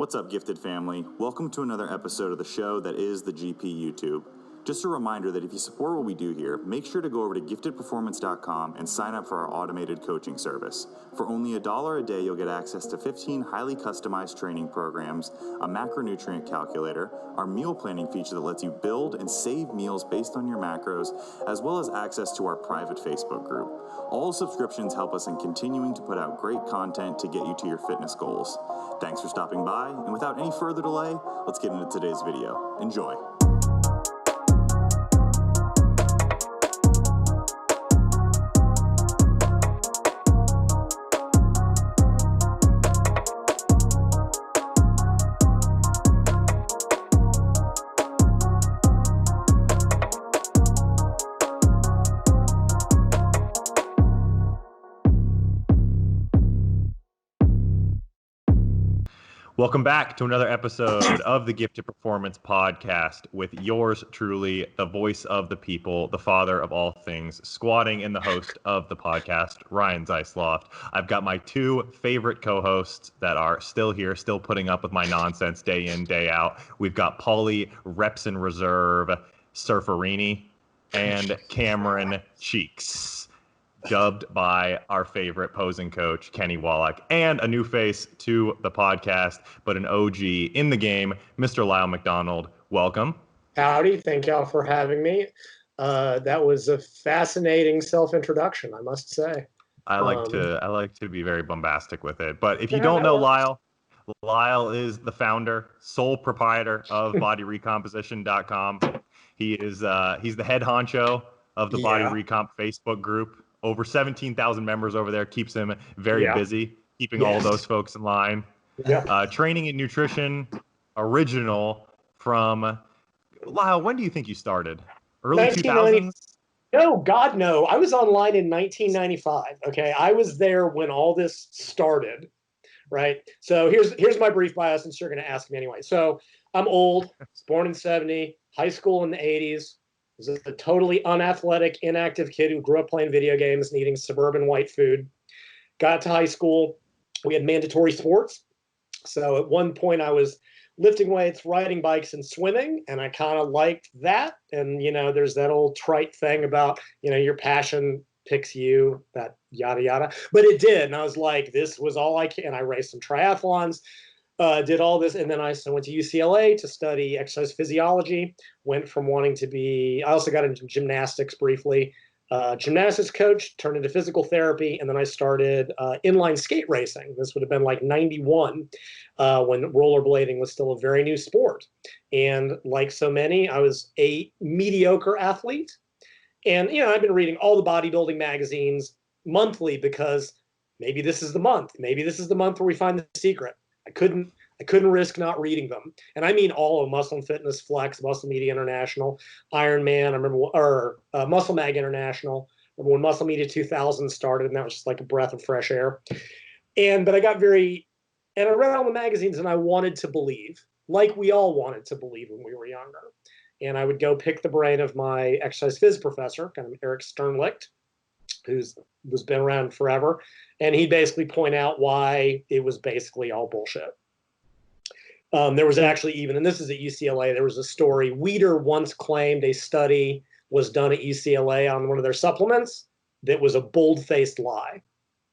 What's up, gifted family? Welcome to another episode of the show that is the GP YouTube. Just a reminder that if you support what we do here, make sure to go over to giftedperformance.com and sign up for our automated coaching service. For only $1 a day, you'll get access to 15 highly customized training programs, a macronutrient calculator, our meal planning feature that lets you build and save meals based on your macros, as well as access to our private Facebook group. All subscriptions help us in continuing to put out great content to get you to your fitness goals. Thanks for stopping by, and without any further delay, let's get into today's video. Enjoy. Welcome back to another episode of the Gifted Performance Podcast with yours truly, the voice of the people, the father of all things, squatting in the host of the podcast, Ryan Zeisloft. I've got my two favorite co-hosts that are still here, still putting up with my nonsense day in, day out. We've got Paulie Reps in Reserve, Surferini, and Cameron Cheeks, dubbed by our favorite posing coach, Kenny Wallach, and a new face to the podcast, but an OG in the game, Mr. Lyle McDonald. Welcome. Howdy. Thank y'all for having me. That was a fascinating self-introduction, I must say. I like to be very bombastic with it. But if you don't know Lyle, Lyle is the founder, sole proprietor of bodyrecomposition.com. He's the head honcho of the Body Recomp Facebook group. Over 17,000 members over there, keeps him very busy, keeping all those folks in line. Yeah. Training and nutrition, original from, Lyle, when do you think you started? Early 2000s? No, God, no. I was online in 1995, okay? I was there when all this started, right? So here's my brief bio, since you're going to ask me anyway. So I'm old, born in 70, high school in the 80s. I was a totally unathletic, inactive kid who grew up playing video games and eating suburban white food. Got to high school. We had mandatory sports. So at one point I was lifting weights, riding bikes, and swimming. And I kind of liked that. And, there's that old trite thing about, your passion picks you, that yada, yada. But it did. And I was like, this was all I can. I raced some triathlons. Did all this, and then I went to UCLA to study exercise physiology. Went from wanting to be, I also got into gymnastics briefly. Gymnastics coach, turned into physical therapy, and then I started inline skate racing. This would have been like 91, when rollerblading was still a very new sport. And like so many, I was a mediocre athlete. And, I've been reading all the bodybuilding magazines monthly because maybe this is the month. Maybe this is the month where we find the secret. I couldn't risk not reading them. And I mean all of Muscle and Fitness, Flex, Muscle Media International, Ironman, Muscle Mag International. I remember when Muscle Media 2000 started, and that was just like a breath of fresh air. But I got and I read all the magazines, and I wanted to believe, like we all wanted to believe when we were younger. And I would go pick the brain of my exercise phys professor, kind of Eric Sternlicht, who's been around forever. And he'd basically point out why it was basically all bullshit. There was actually even, and this is at UCLA, there was a story. Weider once claimed a study was done at UCLA on one of their supplements that was a bold-faced lie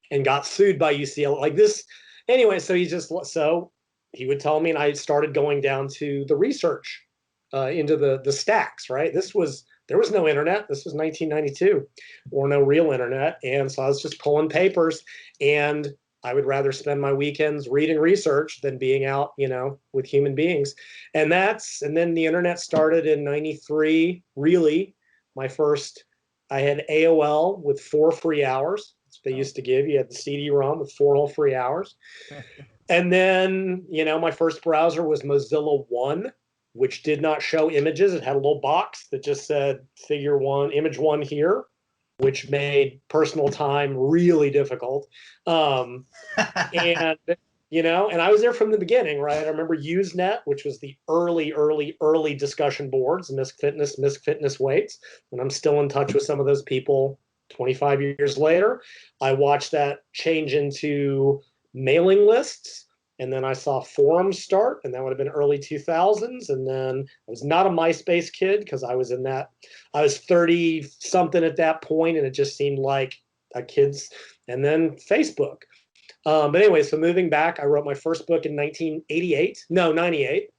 and got sued by UCLA. Like this, anyway, so he would tell me, and I started going down to the research into the stacks, right? There was no internet. This was 1992, or no real internet. And so I was just pulling papers, and I would rather spend my weekends reading research than being out, with human beings. And then the internet started in 93, really. I had AOL with 4 free hours. They used to give. You had the CD-ROM with 4 whole free hours. And then, my first browser was Mozilla 1. Which did not show images. It had a little box that just said figure 1, image 1 here, which made personal time really difficult. And I was there from the beginning, right? I remember Usenet, which was the early discussion boards, Misc Fitness Weights. And I'm still in touch with some of those people 25 years later. I watched that change into mailing lists. And then I saw forums start, and that would have been early 2000s. And then I was not a MySpace kid because I was 30 something at that point, and it just seemed like a kid's. And then Facebook. But anyway, so moving back, I wrote my first book in 98,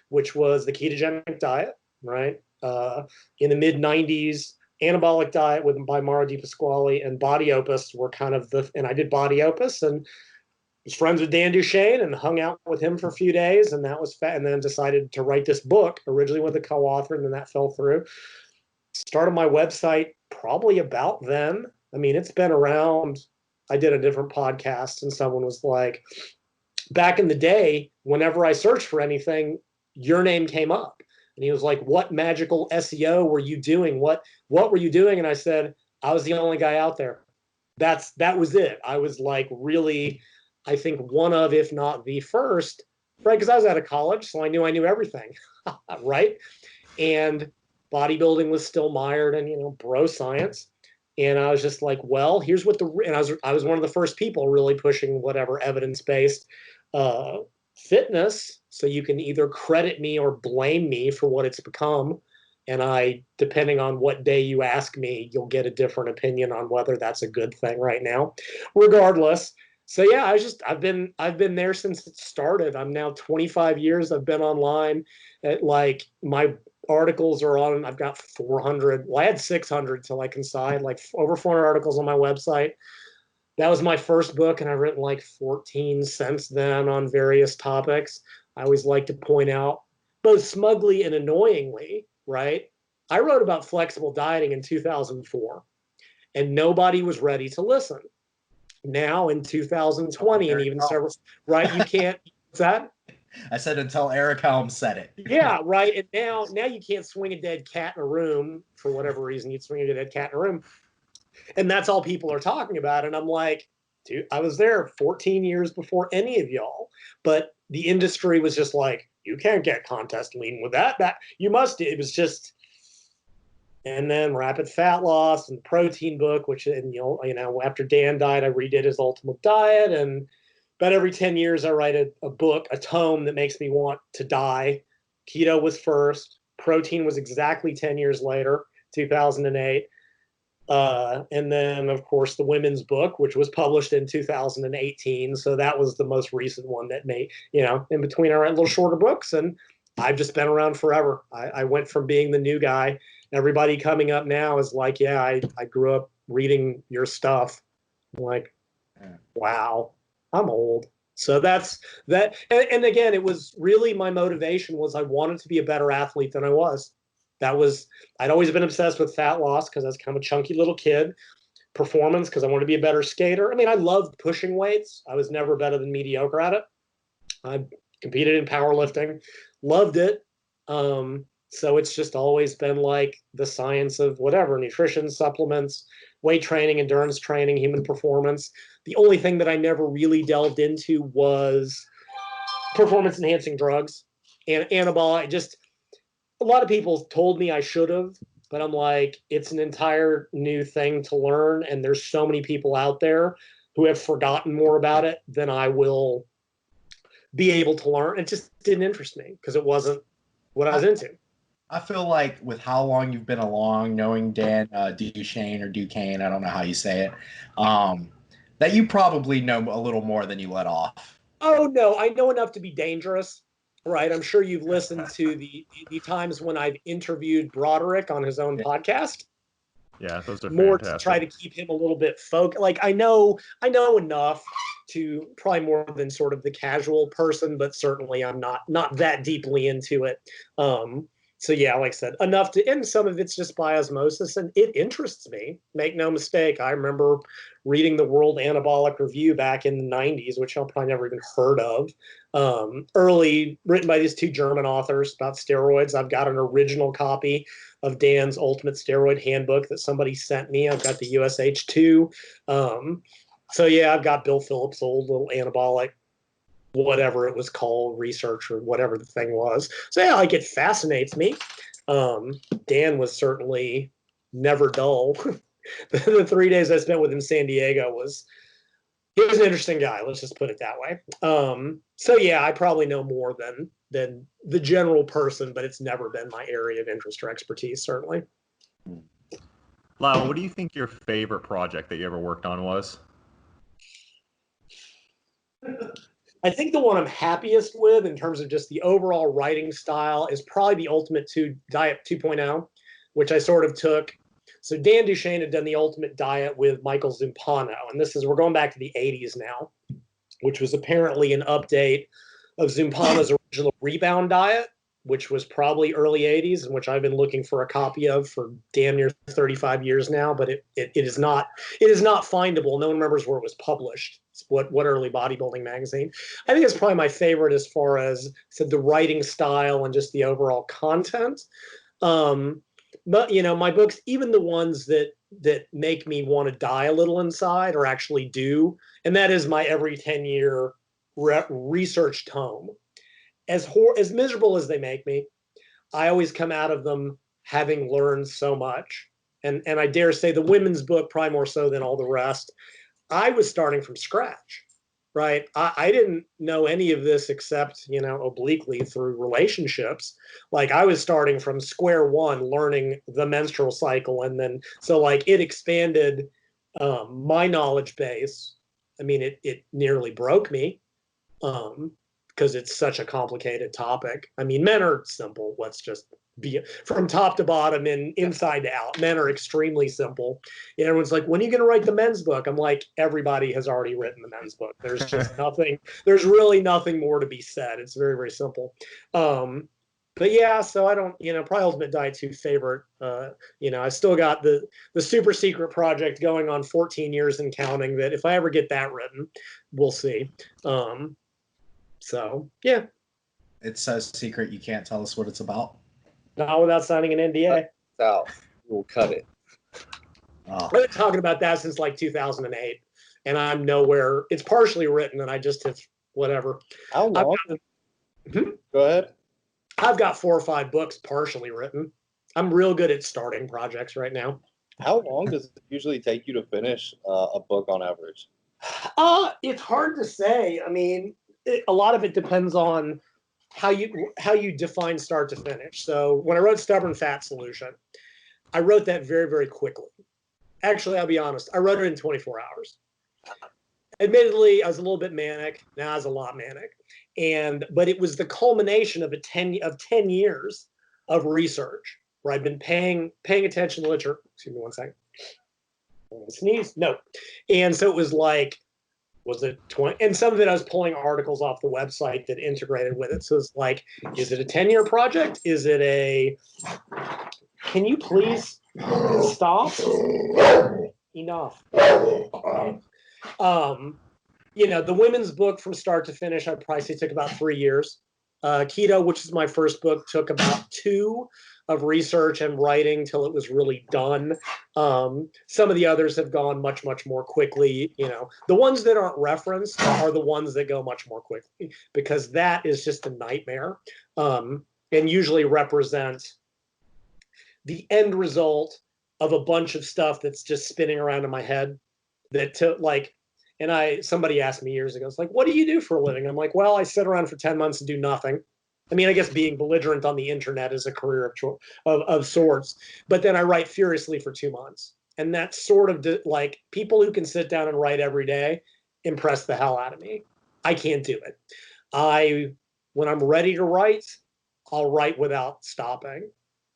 which was The Ketogenic Diet, right? In the mid 90s, Anabolic Diet by Mara DiPasquale and Body Opus were kind of and I did Body Opus and was friends with Dan Duchesne and hung out with him for a few days, and that was and then decided to write this book originally with a co-author, and then that fell through. Started my website probably about then. I mean, it's been around. I did a different podcast, and someone was like, back in the day, whenever I searched for anything, your name came up. And he was like, what magical SEO were you doing? What were you doing? And I said, I was the only guy out there. That was it. I was like really, I think one of, if not the first, right? Because I was out of college, so I knew everything, right? And bodybuilding was still mired in, bro science. And I was just like, well, here's what and I was one of the first people really pushing whatever evidence-based fitness. So you can either credit me or blame me for what it's become. And depending on what day you ask me, you'll get a different opinion on whether that's a good thing right now. Regardless. So yeah, I've been there since it started. I'm now 25 years. I've been online at my articles are on, I've got 400. Well, I had 600 till I coincide, over 400 articles on my website. That was my first book, and I've written 14 since then on various topics. I always like to point out, both smugly and annoyingly, right? I wrote about flexible dieting in 2004, and nobody was ready to listen. Now in 2020, and even several, right? You can't, what's that? I said until Eric Helms said it. Yeah, right. And now you can't swing a dead cat in a room for whatever reason. You'd swing a dead cat in a room, and that's all people are talking about. And I'm like, dude, I was there 14 years before any of y'all, but the industry was just like, you can't get contest lean with that. That you must. It was just. And then Rapid Fat Loss and Protein Book, which, and after Dan died, I redid his Ultimate Diet, and about every 10 years, I write a book, a tome that makes me want to die. Keto was first. Protein was exactly 10 years later, 2008. And then, of course, the women's book, which was published in 2018. So that was the most recent one that made, in between our little shorter books. And I've just been around forever. I went from being the new guy. Everybody coming up now is like, yeah, I grew up reading your stuff. I'm like, wow. I'm old. So that's that. And again, it was really my motivation was I wanted to be a better athlete than I was. I'd always been obsessed with fat loss because I was kind of a chunky little kid. Performance because I wanted to be a better skater. I mean, I loved pushing weights. I was never better than mediocre at it. I competed in powerlifting, loved it. So it's just always been the science of whatever, nutrition, supplements, weight training, endurance training, human performance. The only thing that I never really delved into was performance enhancing drugs and anabolic. Just a lot of people told me I should have, but I'm like, it's an entire new thing to learn. And there's so many people out there who have forgotten more about it than I will be able to learn. It just didn't interest me because it wasn't what I was into. I feel like with how long you've been along, knowing Dan Duchesne or Duquesne, I don't know how you say it, that you probably know a little more than you let off. Oh, no, I know enough to be dangerous, right? I'm sure you've listened to the times when I've interviewed Broderick on his own podcast. Yeah, those are more fantastic. To try to keep him a little bit focused. I know enough to probably more than sort of the casual person, but certainly I'm not that deeply into it. So yeah, like I said, enough to, and some of it's just by osmosis, and it interests me. Make no mistake. I remember reading the World Anabolic Review back in the 90s, which I'll probably never even heard of. Early, written by these two German authors about steroids. I've got an original copy of Dan's Ultimate Steroid Handbook that somebody sent me. I've got the USH2. So yeah, I've got Bill Phillips' old little anabolic, whatever it was called, research or whatever the thing was. So yeah, it fascinates me. Dan was certainly never dull. The 3 days I spent with him in San Diego he was an interesting guy. Let's just put it that way. So yeah, I probably know more than the general person, but it's never been my area of interest or expertise, certainly. Lyle, what do you think your favorite project that you ever worked on was? I think the one I'm happiest with in terms of just the overall writing style is probably the Ultimate Diet 2.0, which I sort of took. So Dan Duchesne had done the Ultimate Diet with Michael Zumpano, and we're going back to the 80s now, which was apparently an update of Zumpano's original Rebound Diet, which was probably early 80s, and which I've been looking for a copy of for damn near 35 years now, but it is not findable. No one remembers where it was published. It's what early bodybuilding magazine. I think it's probably my favorite as far as the writing style and just the overall content. But my books, even the ones that make me want to die a little inside, or actually do, and that is my every 10-year research tome. As miserable as they make me, I always come out of them having learned so much. And I dare say the women's book, probably more so than all the rest, I was starting from scratch, right? I didn't know any of this except, obliquely through relationships. Like I was starting from square one, learning the menstrual cycle. And then, so like it expanded my knowledge base. I mean, it nearly broke me. Because it's such a complicated topic. I mean, men are simple. Let's just be from top to bottom and inside to out. Men are extremely simple. And everyone's like, when are you going to write the men's book? I'm like, everybody has already written the men's book. There's just nothing. There's really nothing more to be said. It's very, very simple. But yeah, so I don't, probably Ultimate Diet 2 favorite. I still got the super secret project going on 14 years and counting, that if I ever get that written, we'll see. So, yeah. It's so secret you can't tell us what it's about. Not without signing an NDA. Out. We'll cut it. Oh. I've been talking about that since like 2008, and I'm nowhere. It's partially written, and I just have whatever. How long? Go ahead. I've got 4 or 5 books partially written. I'm real good at starting projects right now. How long does it usually take you to finish a book on average? It's hard to say. I mean, a lot of it depends on how you define start to finish. So when I wrote Stubborn Fat Solution, I wrote that very, very quickly. Actually, I'll be honest, I wrote it in 24 hours. Admittedly, I was a little bit manic. Now I was a lot manic. But it was the culmination of 10 years of research where I've been paying attention to literature. Excuse me one second. Sneeze? No. And so it was like, was it 20? And some of it I was pulling articles off the website that integrated with it. So it's like, is it a 10-year project? Is it can you please stop? Enough. The women's book from start to finish, I'd probably say took about 3 years. Keto, which is my first book, took about 2 of research and writing till it was really done. Some of the others have gone much, much more quickly. The ones that aren't referenced are the ones that go much more quickly, because that is just a nightmare, and usually represent the end result of a bunch of stuff that's just spinning around in my head. Somebody asked me years ago, it's like, what do you do for a living? I'm like, well, I sit around for 10 months and do nothing. I mean, I guess being belligerent on the internet is a career of sorts, but then I write furiously for 2 months. And that's sort of like, people who can sit down and write every day impress the hell out of me. I can't do it. When I'm ready to write, I'll write without stopping.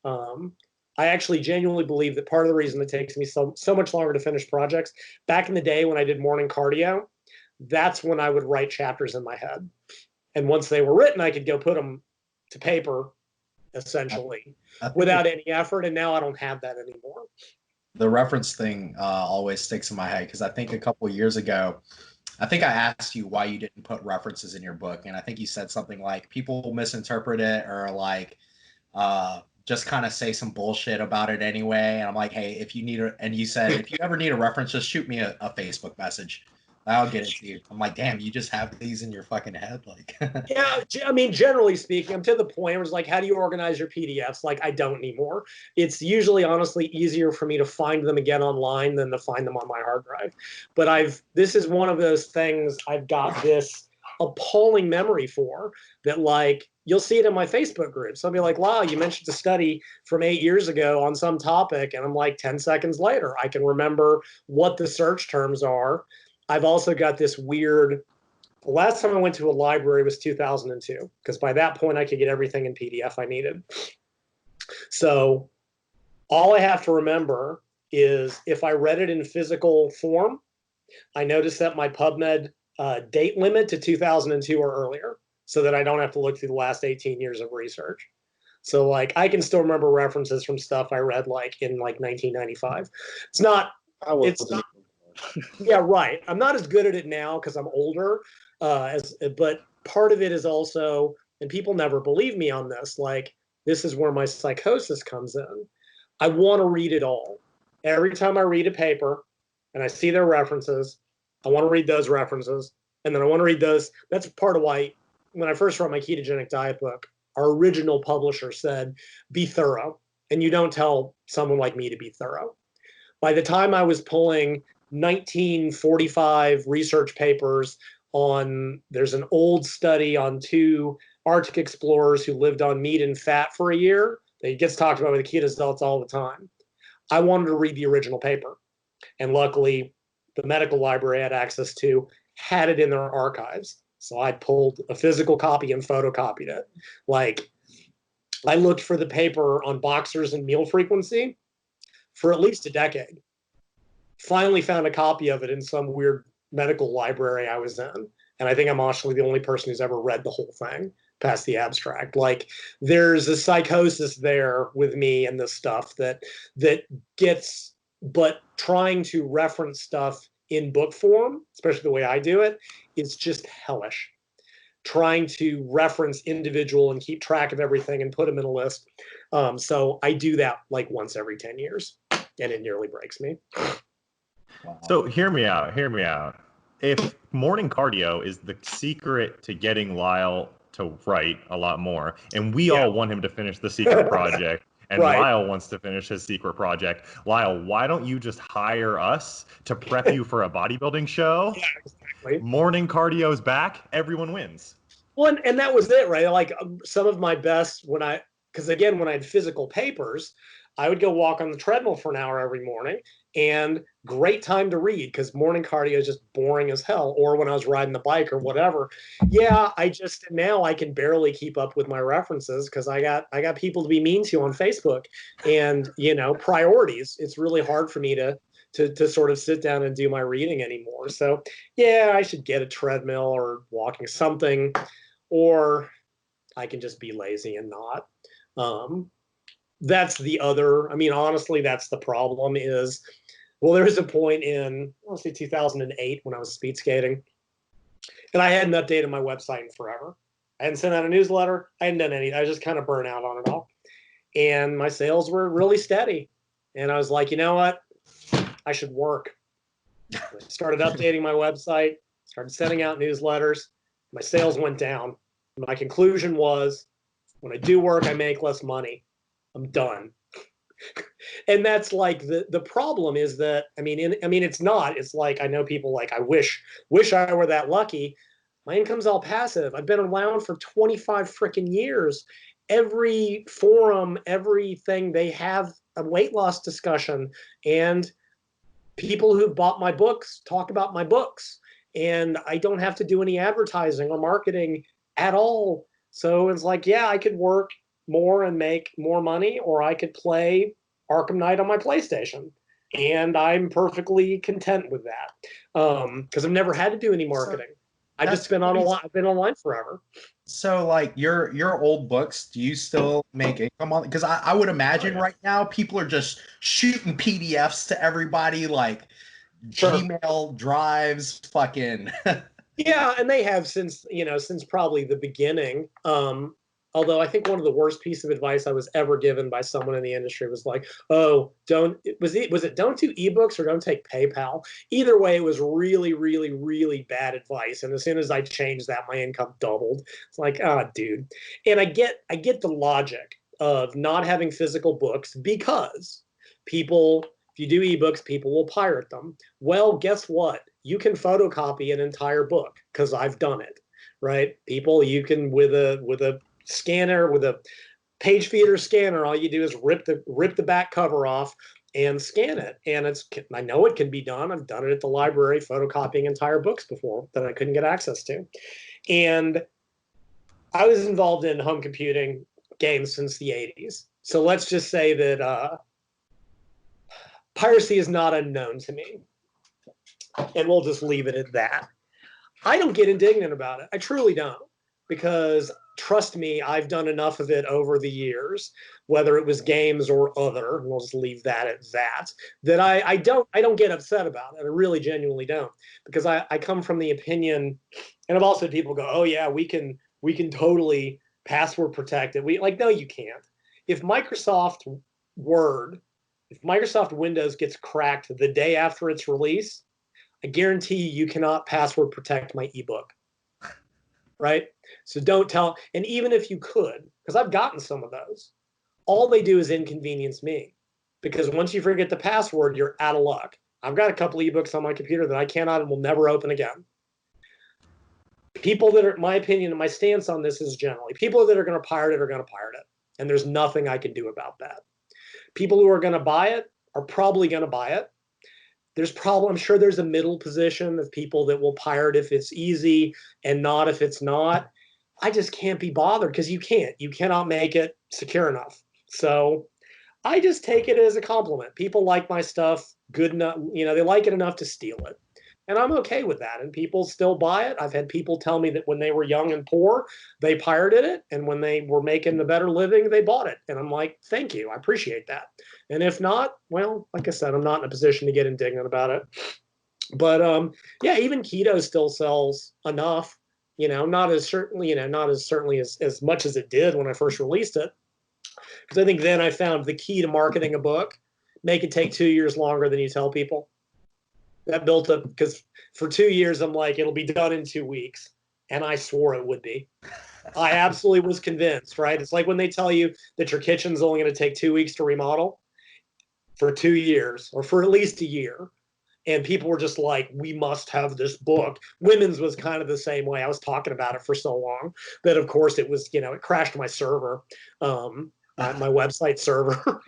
I actually genuinely believe that part of the reason it takes me so much longer to finish projects, back in the day when I did morning cardio, that's when I would write chapters in my head. And once they were written, I could go put them to paper, essentially, without any effort. And now I don't have that anymore. The reference thing always sticks in my head, because I think a couple of years ago, I think I asked you why you didn't put references in your book. And I think you said something like, people misinterpret it, or like, just kind of say some bullshit about it anyway. And I'm like, hey, and you said, if you ever need a reference, just shoot me a Facebook message. I'll get it to you. I'm like, damn, you just have these in your fucking head? Like, yeah, I mean, generally speaking, I'm to the point where it's like, how do you organize your PDFs? Like, I don't anymore. It's usually, honestly, easier for me to find them again online than to find them on my hard drive. But this is one of those things, I've got this appalling memory for that. Like, you'll see it in my Facebook groups. I'll be like, wow, you mentioned a study from 8 years ago on some topic. And I'm like, 10 seconds later, I can remember what the search terms are. I've also got this weird, the last time I went to a library was 2002, because by that point I could get everything in PDF I needed. So all I have to remember is if I read it in physical form, I noticed that my PubMed date limit to 2002 or earlier, so that I don't have to look through the last 18 years of research. So like I can still remember references from stuff I read like in like 1995. It's not, yeah, right. I'm not as good at it now because I'm older, but part of it is also, and people never believe me on this, like this is where my psychosis comes in. I want to read it all. Every time I read a paper and I see their references, I want to read those references. And then I want to read those. That's part of why when I first wrote my ketogenic diet book, our original publisher said, be thorough. And you don't tell someone like me to be thorough. By the time I was pulling 1945 research papers on, there's an old study on 2 Arctic explorers who lived on meat and fat for a year. It gets talked about with the keto zealots all the time. I wanted to read the original paper. And luckily, the medical library I had access to had it in their archives. So I pulled a physical copy and photocopied it. Like, I looked for the paper on boxers and meal frequency for at least a decade. Finally found a copy of it in some weird medical library I was in. And I think I'm actually the only person who's ever read the whole thing past the abstract. Like, there's a psychosis there with me and this stuff that gets, but trying to reference stuff in book form, especially the way I do it, is just hellish. Trying to reference individual and keep track of everything and put them in a list. So I do that like once every 10 years, and it nearly breaks me. Wow. So hear me out. If morning cardio is the secret to getting Lyle to write a lot more, and we all want him to finish the secret project, and Right. Lyle wants to finish his secret project, Lyle, why don't you just hire us to prep you for a bodybuilding show? Yeah, exactly. Morning cardio's back, everyone wins. Well, and that was it, right? Like some of my best because again, when I had physical papers, I would go walk on the treadmill for an hour every morning, and great time to read because morning cardio is just boring as hell. Or when I was riding the bike or whatever. Yeah, now I can barely keep up with my references because I got people to be mean to on Facebook, and priorities. It's really hard for me to sort of sit down and do my reading anymore. So yeah, I should get a treadmill or walking something, or I can just be lazy and not. That's the other, honestly, that's the problem is, well, there was a point in, I'll say 2008 when I was speed skating, and I hadn't updated my website in forever. I hadn't sent out a newsletter. I hadn't done anything. I was just kind of burnt out on it all. And my sales were really steady. And I was like, you know what? I should work. I started updating my website, started sending out newsletters. My sales went down. My conclusion was, when I do work, I make less money. I'm done. And that's like the problem is that, it's not, it's like, I know people like, I wish I were that lucky. My income's all passive. I've been around for 25 freaking years. Every forum, everything, they have a weight loss discussion, and people who bought my books talk about my books, and I don't have to do any advertising or marketing at all. So it's like, yeah, I could work more and make more money, or I could play Arkham Knight on my PlayStation, and I'm perfectly content with that because I've never had to do any marketing. I've just been online. I've been online forever. So, like your old books, do you still make income on? Because I would imagine right now people are just shooting PDFs to everybody, like Gmail drives, fucking. Yeah, and they have since probably the beginning. Although I think one of the worst pieces of advice I was ever given by someone in the industry was like, "Oh, don't do ebooks or don't take PayPal." Either way, it was really, really, really bad advice. And as soon as I changed that, my income doubled. It's like, dude. And I get the logic of not having physical books because people, if you do ebooks, people will pirate them. Well, guess what? You can photocopy an entire book because I've done it. right? People, you can with a scanner, with a page feeder scanner, all you do is rip the back cover off and scan it. And I know it can be done. I've done it at the library, photocopying entire books before that I couldn't get access to. And I was involved in home computing games since the 80s. So let's just say that piracy is not unknown to me. And we'll just leave it at that. I don't get indignant about it. I truly don't. Because trust me, I've done enough of it over the years, whether it was games or other, and we'll just leave that at that I don't get upset about it. I really genuinely don't. Because I come from the opinion, and I've also had people go, oh yeah, we can totally password protect it. No, you can't. If Microsoft Windows gets cracked the day after its release, I guarantee you cannot password protect my ebook. Right? So don't tell. And even if you could, because I've gotten some of those, all they do is inconvenience me. Because once you forget the password, you're out of luck. I've got a couple ebooks on my computer that I cannot and will never open again. People that are, my opinion and my stance on this is generally, people that are going to pirate it are going to pirate it. And there's nothing I can do about that. People who are going to buy it are probably going to buy it. I'm sure there's a middle position of people that will pirate if it's easy and not if it's not. I just can't be bothered because you cannot make it secure enough. So I just take it as a compliment. People like my stuff good enough, they like it enough to steal it. And I'm okay with that. And people still buy it. I've had people tell me that when they were young and poor, they pirated it. And when they were making a better living, they bought it. And I'm like, thank you. I appreciate that. And if not, well, like I said, I'm not in a position to get indignant about it. But yeah, even keto still sells enough, not as certainly as much as it did when I first released it. Because I think then I found the key to marketing a book, make it take 2 years longer than you tell people. That built up, because for 2 years, I'm like, it'll be done in 2 weeks. And I swore it would be. I absolutely was convinced, right? It's like when they tell you that your kitchen's only going to take 2 weeks to remodel for 2 years or for at least a year. And people were just like, we must have this book. Women's was kind of the same way. I was talking about it for so long that, of course, it was, it crashed my server. My website server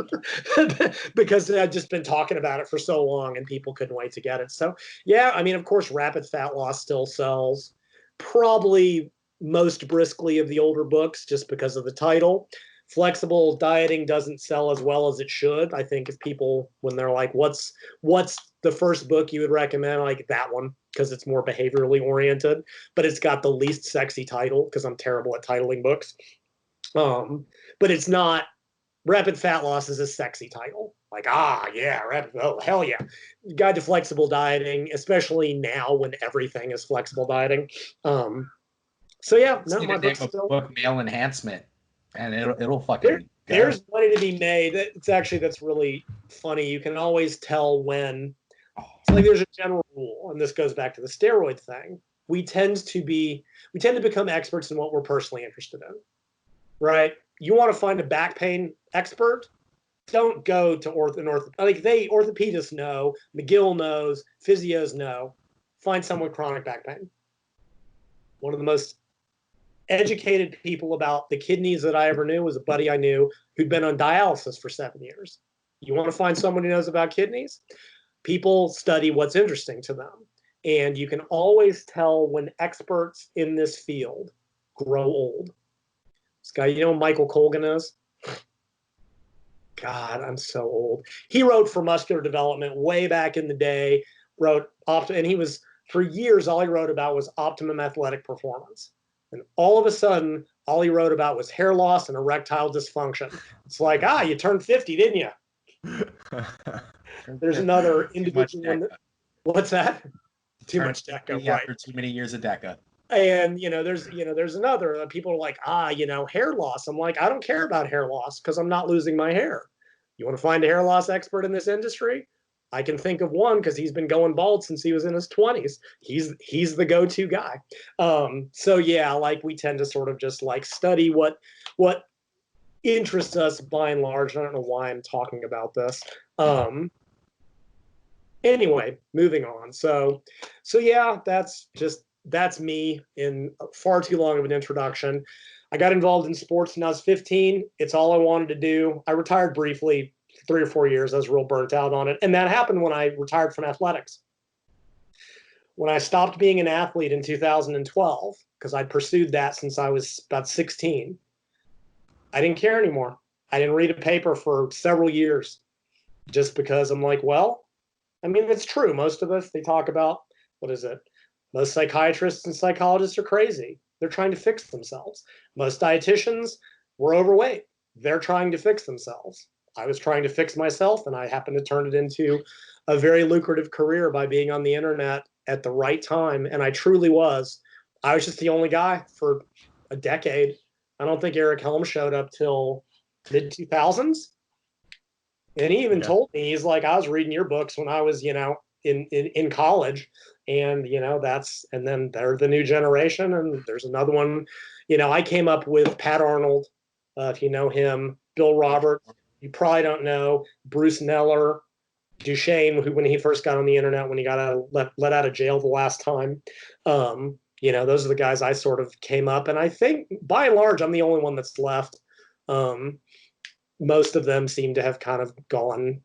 because I'd just been talking about it for so long and people couldn't wait to get it. So yeah, I mean, of course, Rapid Fat Loss still sells, probably most briskly of the older books just because of the title. Flexible Dieting doesn't sell as well as it should. I think if people, when they're like, what's the first book you would recommend? Like that one, because it's more behaviorally oriented, but it's got the least sexy title because I'm terrible at titling books. But it's not. Rapid Fat Loss is a sexy title. Like, oh, hell yeah. Guide to Flexible Dieting, especially now when everything is flexible dieting. So yeah, no, my book's still book Male Enhancement, and it'll fucking there's money to be made. That's really funny. You can always tell when. It's like there's a general rule, and this goes back to the steroid thing. We tend to become experts in what we're personally interested in. Right? You want to find a back pain expert? Don't go to orthopedists know, McGill knows, physios know. Find someone with chronic back pain. One of the most educated people about the kidneys that I ever knew was a buddy I knew who'd been on dialysis for 7 years. You want to find someone who knows about kidneys? People study what's interesting to them. And you can always tell when experts in this field grow old. This guy, Michael Colgan is? God, I'm so old. He wrote for Muscular Development way back in the day, and he was, for years, all he wrote about was optimum athletic performance. And all of a sudden, all he wrote about was hair loss and erectile dysfunction. It's like, you turned 50, didn't you? There's another individual. What's that? Too much DECA, right? After too many years of DECA. And there's another. People are like, hair loss. I'm like, I don't care about hair loss because I'm not losing my hair. You want to find a hair loss expert in this industry? I can think of one because he's been going bald since he was in his 20s. He's the go-to guy. So yeah, like we tend to sort of just like study what interests us by and large. I don't know why I'm talking about this. Anyway, moving on. So yeah, that's just that's me in far too long of an introduction. I got involved in sports when I was 15. It's all I wanted to do. I retired briefly, 3 or 4 years. I was real burnt out on it. And that happened when I retired from athletics. When I stopped being an athlete in 2012, because I'd pursued that since I was about 16, I didn't care anymore. I didn't read a paper for several years just because I'm like, well, I mean, it's true. Most of us, they talk about, what is it? Most psychiatrists and psychologists are crazy. They're trying to fix themselves. Most dietitians were overweight. They're trying to fix themselves. I was trying to fix myself, and I happened to turn it into a very lucrative career by being on the internet at the right time. And I truly was. I was just the only guy for a decade. I don't think Eric Helm showed up till mid 2000s. And he even told me, he's like, I was reading your books when I was, in college. And, and then they're the new generation. And there's another one, I came up with Pat Arnold, if you know him, Bill Roberts, you probably don't know, Bruce Neller, Duchesne, who, when he first got on the internet, when he got let out of jail the last time, those are the guys I sort of came up. And I think by and large, I'm the only one that's left. Most of them seem to have kind of gone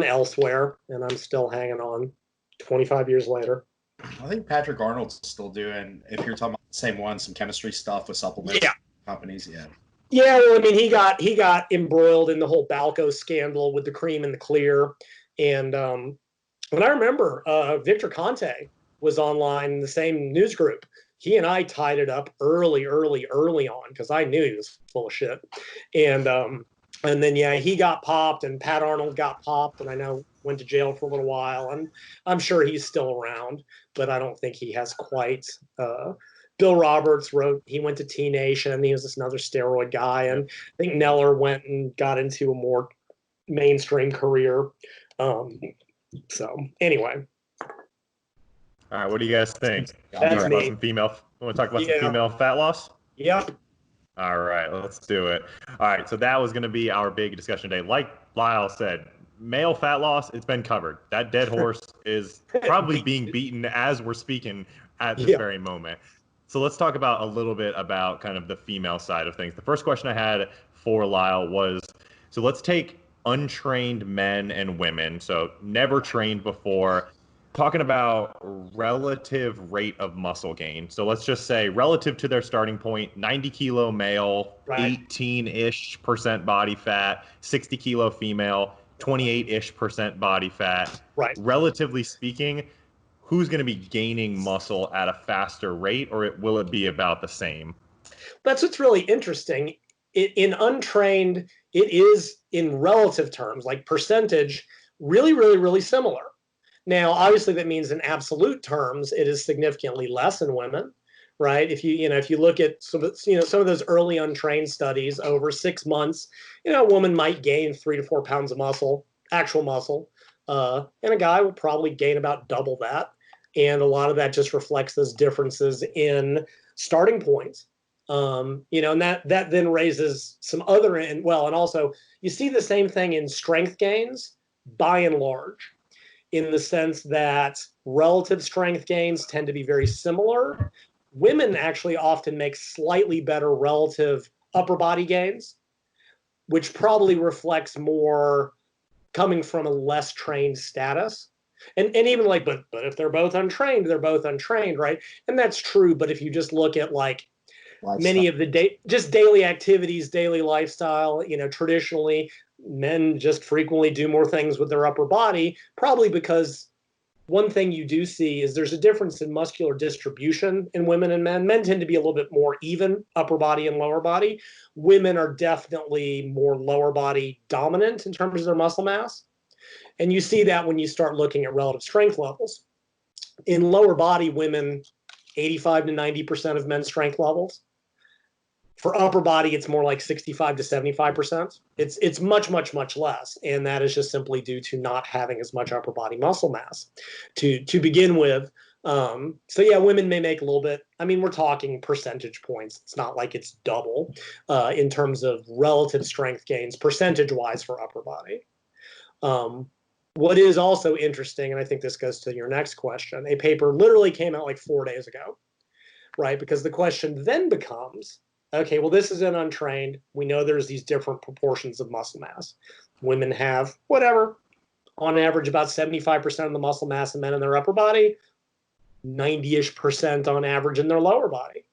elsewhere, and I'm still hanging on 25 years later. I think Patrick Arnold's still doing, if you're talking about the same one, some chemistry stuff with supplements companies. Yeah. Yeah, well, I mean, he got embroiled in the whole Balco scandal with the cream and the clear. And I remember Victor Conte was online in the same news group. He and I tied it up early on because I knew he was full of shit. And then, he got popped, and Pat Arnold got popped, and I know went to jail for a little while. And I'm sure he's still around, but I don't think he has quite. Bill Roberts he went to T Nation. He was just another steroid guy. And I think Neller went and got into a more mainstream career. So anyway. All right, what do you guys think? That's me. Want to talk about some female fat loss? Yep. All right, let's do it. All right, so that was going to be our big discussion today. Like Lyle said, male fat loss, it's been covered. That dead horse is probably being beaten as we're speaking at this very moment. So let's talk about a little bit about kind of the female side of things. The first question I had for Lyle was, so let's take untrained men and women, so never trained before, talking about relative rate of muscle gain. So let's just say relative to their starting point, 90 kilo male, 18-ish% body fat, 60 kilo female, 28-ish% body fat. Right. Relatively speaking, who's going to be gaining muscle at a faster rate, or will it be about the same? That's what's really interesting. In untrained, it is in relative terms, like percentage, really, really, really similar. Now, obviously, that means in absolute terms, it is significantly less in women, right? If you look at some of those early untrained studies over 6 months, a woman might gain 3 to 4 pounds of muscle, actual muscle, and a guy will probably gain about double that. And a lot of that just reflects those differences in starting points. And that then raises some other and also you see the same thing in strength gains by and large, in the sense that relative strength gains tend to be very similar. Women actually often make slightly better relative upper body gains, which probably reflects more coming from a less trained status. And even like, but if they're both untrained, right? And that's true. But if you just look at like many of the just daily activities, daily lifestyle, traditionally men just frequently do more things with their upper body, probably because one thing you do see is there's a difference in muscular distribution in women and men. Men tend to be a little bit more even upper body and lower body. Women are definitely more lower body dominant in terms of their muscle mass. And you see that when you start looking at relative strength levels. In lower body women, 85 to 90% of men's strength levels. For upper body, it's more like 65 to 75%. It's much, much, much less. And that is just simply due to not having as much upper body muscle mass to begin with. Women may make a little bit. I mean, we're talking percentage points. It's not like it's double in terms of relative strength gains, percentage-wise for upper body. What is also interesting, and I think this goes to your next question, a paper literally came out like 4 days ago, right? Because the question then becomes, okay, well, this is an untrained. We know there's these different proportions of muscle mass. Women have whatever, on average, about 75% of the muscle mass of men in their upper body, 90-ish% on average in their lower body.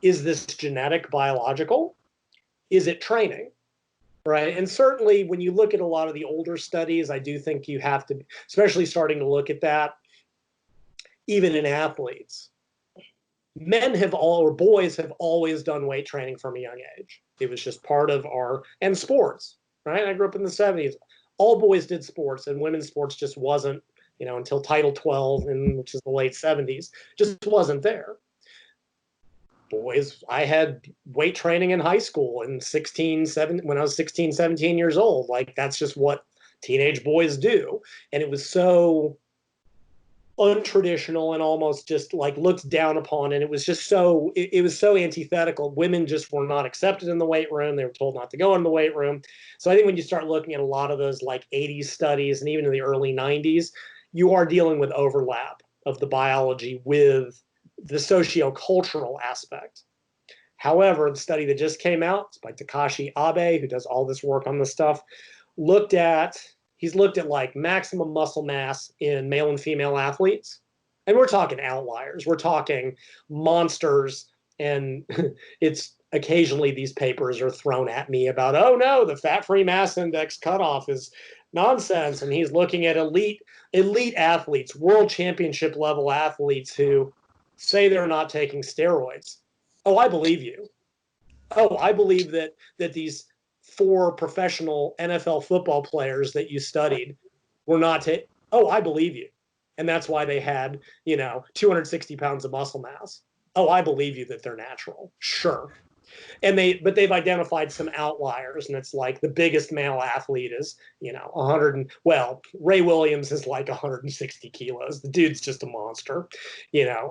Is this genetic, biological? Is it training? Right. And certainly when you look at a lot of the older studies, I do think you have to, especially starting to look at that, even in athletes. Men have all, or boys have always done weight training from a young age. It was just part of our, and sports, right? I grew up in the 70s. All boys did sports, and women's sports just wasn't, until Title 12, which is the late 70s, just wasn't there. Boys, I had weight training in high school when I was 16, 17 years old. Like, that's just what teenage boys do. And it was so untraditional and almost just like looked down upon. And it was just it was so antithetical. Women just were not accepted in the weight room. They were told not to go in the weight room. So I think when you start looking at a lot of those like 80s studies and even in the early 90s, you are dealing with overlap of the biology with the sociocultural aspect. However, the study that just came out, it's by Takashi Abe, who does all this work on this stuff, he's looked at like maximum muscle mass in male and female athletes. And we're talking outliers. We're talking monsters. And it's occasionally these papers are thrown at me about, oh no, the fat-free mass index cutoff is nonsense. And he's looking at elite athletes, world championship level athletes who say they're not taking steroids. Oh, I believe you. Oh, I believe that these 4 professional NFL football players that you studied were not oh, I believe you. And that's why they had, 260 pounds of muscle mass. Oh, I believe you that they're natural. Sure. But they've identified some outliers, and it's like the biggest male athlete is, 100 Ray Williams is like 160 kilos. The dude's just a monster.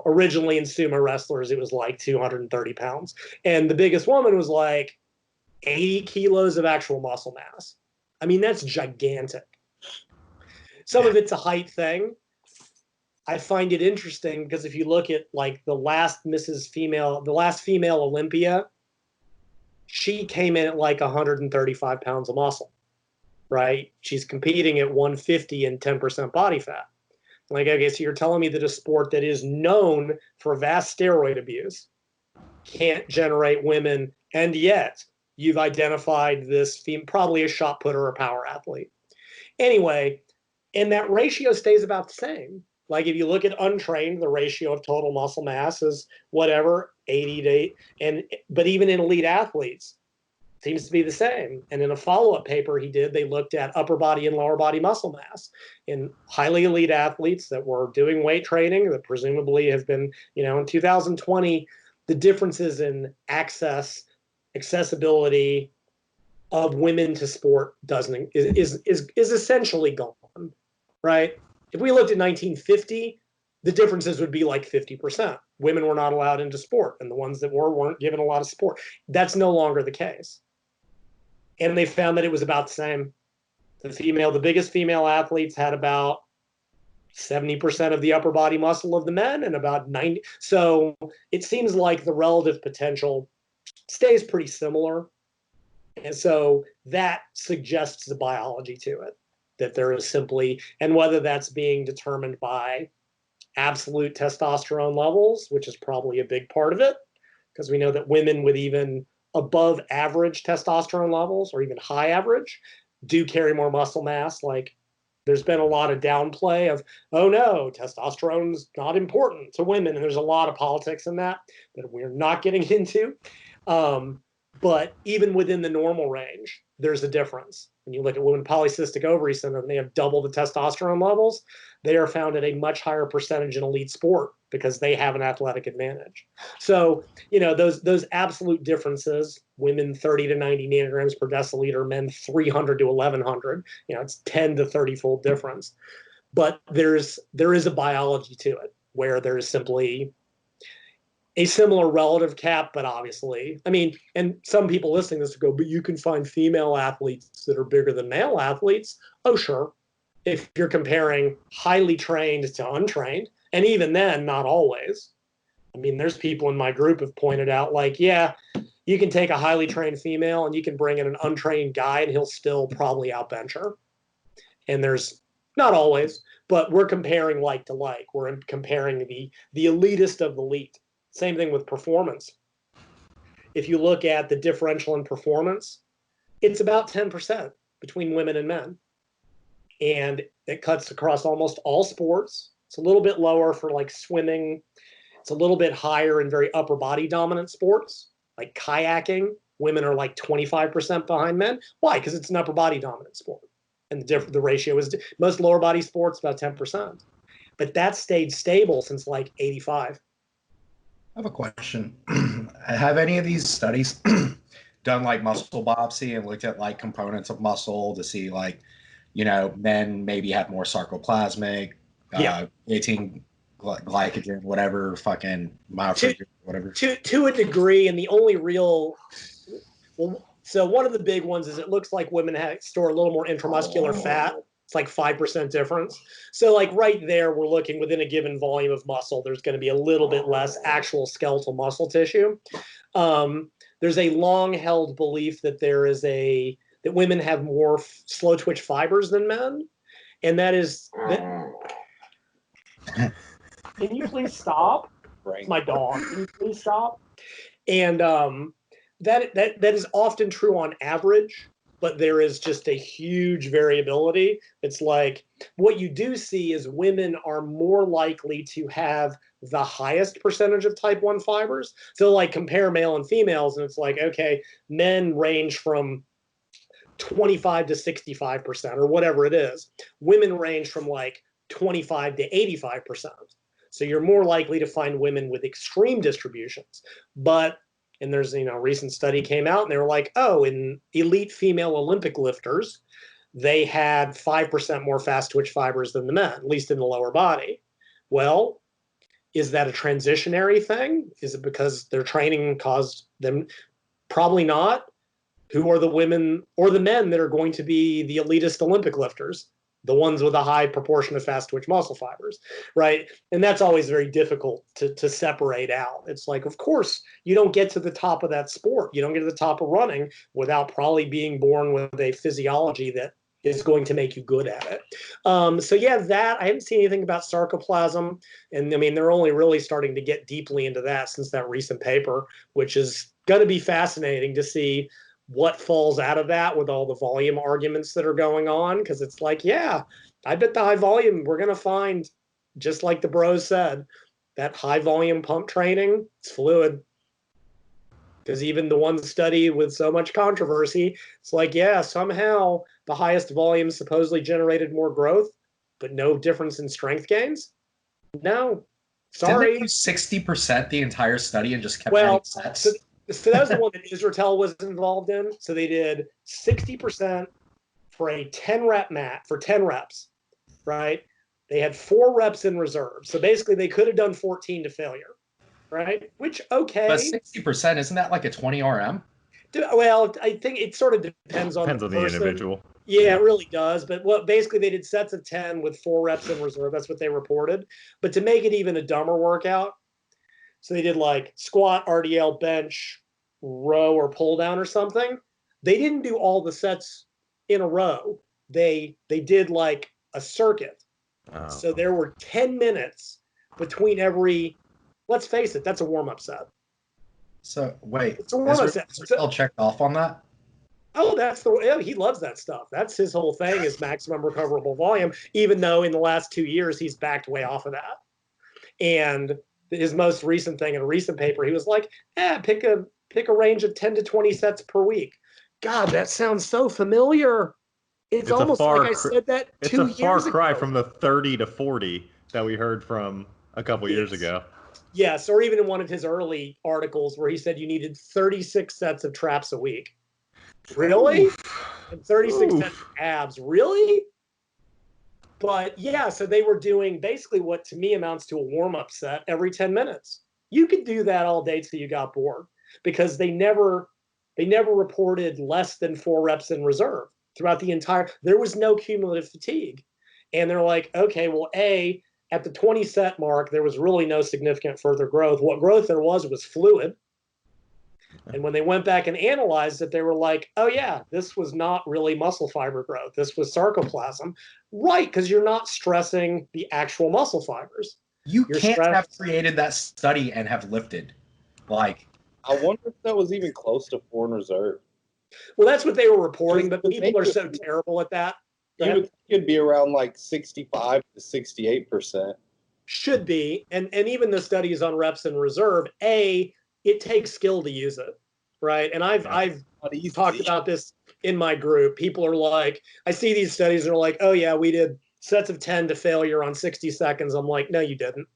Originally in sumo wrestlers, it was like 230 pounds. And the biggest woman was like 80 kilos of actual muscle mass. I mean, that's gigantic. Some of it's a height thing. I find it interesting because if you look at like the last female Olympia, she came in at like 135 pounds of muscle, right? She's competing at 150 and 10% body fat. Like, okay, so you're telling me that a sport that is known for vast steroid abuse can't generate women, and yet you've identified this probably a shot putter or a power athlete. Anyway, and that ratio stays about the same. Like if you look at untrained, the ratio of total muscle mass is whatever, 80 to 8. But even in elite athletes, it seems to be the same. And in a follow-up paper they looked at upper body and lower body muscle mass in highly elite athletes that were doing weight training that presumably have been, in 2020, the differences in accessibility of women to sport is essentially gone, right? If we looked at 1950, the differences would be like 50%. Women were not allowed into sport, and the ones that weren't given a lot of support. That's no longer the case. And they found that it was about the same. The biggest female athletes had about 70% of the upper body muscle of the men and about 90. So it seems like the relative potential stays pretty similar. And so that suggests the biology to it, that there is simply, and whether that's being determined by absolute testosterone levels, which is probably a big part of it, because we know that women with even above average testosterone levels or even high average do carry more muscle mass. Like there's been a lot of downplay of, oh no, testosterone's not important to women. And there's a lot of politics in that we're not getting into. But even within the normal range, there's a difference. When you look at women with polycystic ovary syndrome, they have double the testosterone levels. They are found at a much higher percentage in elite sport because they have an athletic advantage. So, those absolute differences, women 30 to 90 nanograms per deciliter, men 300 to 1100, it's 10 to 30-fold difference. But there is a biology to it where there is simply a similar relative cap, but obviously, and some people listening to this go, but you can find female athletes that are bigger than male athletes. Oh, sure. if you're comparing highly trained to untrained, and even then, not always. I mean, there's people in my group have pointed out, like, yeah, you can take a highly trained female and you can bring in an untrained guy and he'll still probably outbench her. And there's not always, but we're comparing like to like. We're comparing the elitist of the elite. Same thing with performance. If you look at the differential in performance, it's about 10% between women and men. And it cuts across almost all sports. It's a little bit lower for like swimming. It's a little bit higher in very upper body dominant sports, like kayaking. Women are like 25% behind men. Why? Because it's an upper body dominant sport. And the ratio is most lower body sports about 10%. But that stayed stable since like 85. I have a question. Have any of these studies done like muscle biopsy and looked at like components of muscle to see like, men maybe had more sarcoplasmic, 18 glycogen, whatever, fucking myofibrillar, whatever. To a degree, and the only real, so one of the big ones is it looks like women store a little more intramuscular fat. It's like 5% difference. So like right there, we're looking within a given volume of muscle, there's going to be a little bit less actual skeletal muscle tissue. There's a long held belief that that women have more slow twitch fibers than men. And that is that. Can you please stop? It's my dog. Can you please stop? And that is often true on average, but there is just a huge variability. It's like what you do see is women are more likely to have the highest percentage of type 1 fibers. So like compare male and females, and it's like, okay, men range from 25 to 65% or whatever it is. Women range from like 25 to 85%. So you're more likely to find women with extreme distributions. But, and there's, a recent study came out and they were like, oh, in elite female Olympic lifters, they had 5% more fast twitch fibers than the men, at least in the lower body. Well, is that a transitionary thing? Is it because their training caused them? Probably not. Who are the women or the men that are going to be the elitist Olympic lifters? The ones with a high proportion of fast twitch muscle fibers, right? And that's always very difficult to separate out. It's like, of course, you don't get to the top of that sport. You don't get to the top of running without probably being born with a physiology that is going to make you good at it. So yeah, that I haven't seen anything about sarcoplasm. And I mean, they're only really starting to get deeply into that since that recent paper, which is going to be fascinating to see what falls out of that with all the volume arguments that are going on. Because it's like, yeah, I bet the high volume, we're going to find, just like the bros said, that high volume pump training, it's fluid. Because even the one study with so much controversy, it's like, yeah, somehow the highest volume supposedly generated more growth, but no difference in strength gains. No, sorry. Didn't they use 60% the entire study and just kept adding sets? So that was the one that Israel was involved in. So they did 60% for a 10 rep mat for 10 reps, right? They had 4 reps in reserve. So basically they could have done 14 to failure, right? Which, okay. But 60%, isn't that like a 20 RM? Well, I think it sort of depends on the individual. Yeah, it really does. But basically they did sets of 10 with 4 reps in reserve. That's what they reported. But to make it even a dumber workout, so they did like squat, RDL, bench, row, or pull down or something. They didn't do all the sets in a row. They did like a circuit. Oh. So there were 10 minutes between every, let's face it, that's a warm-up set. So wait, it's a warm-up set. I'll check off on that. Oh, he loves that stuff. That's his whole thing is maximum recoverable volume, even though in the last 2 years he's backed way off of that. And his most recent thing in a recent paper, he was like, pick a range of 10 to 20 sets per week. God, that sounds so familiar. It's almost like I said that 2 years ago. It's a far cry from the 30 to 40 that we heard from a couple years ago. Yes, or even in one of his early articles where he said you needed 36 sets of traps a week. Really? Oof. And 36 sets of abs. Really? But yeah, so they were doing basically what to me amounts to a warm-up set every 10 minutes. You could do that all day till you got bored because they never reported less than 4 reps in reserve throughout the entire. There was no cumulative fatigue. And they're like, okay, well, at the 20 set mark, there was really no significant further growth. What growth there was fluid. And when they went back and analyzed it, they were like, oh, yeah, this was not really muscle fiber growth. This was sarcoplasm. Right, because you're not stressing the actual muscle fibers. You can't have created that study and have lifted. Like, I wonder if that was even close to foreign reserve. Well, that's what they were reporting, but people are so terrible at that. You would think it'd be around like 65 to 68%. Should be. And even the studies on reps and reserve, it takes skill to use it, right? And I've talked about this in my group. People are like, I see these studies and they're like, oh yeah, we did sets of 10 to failure on 60 seconds. I'm like, no, you didn't.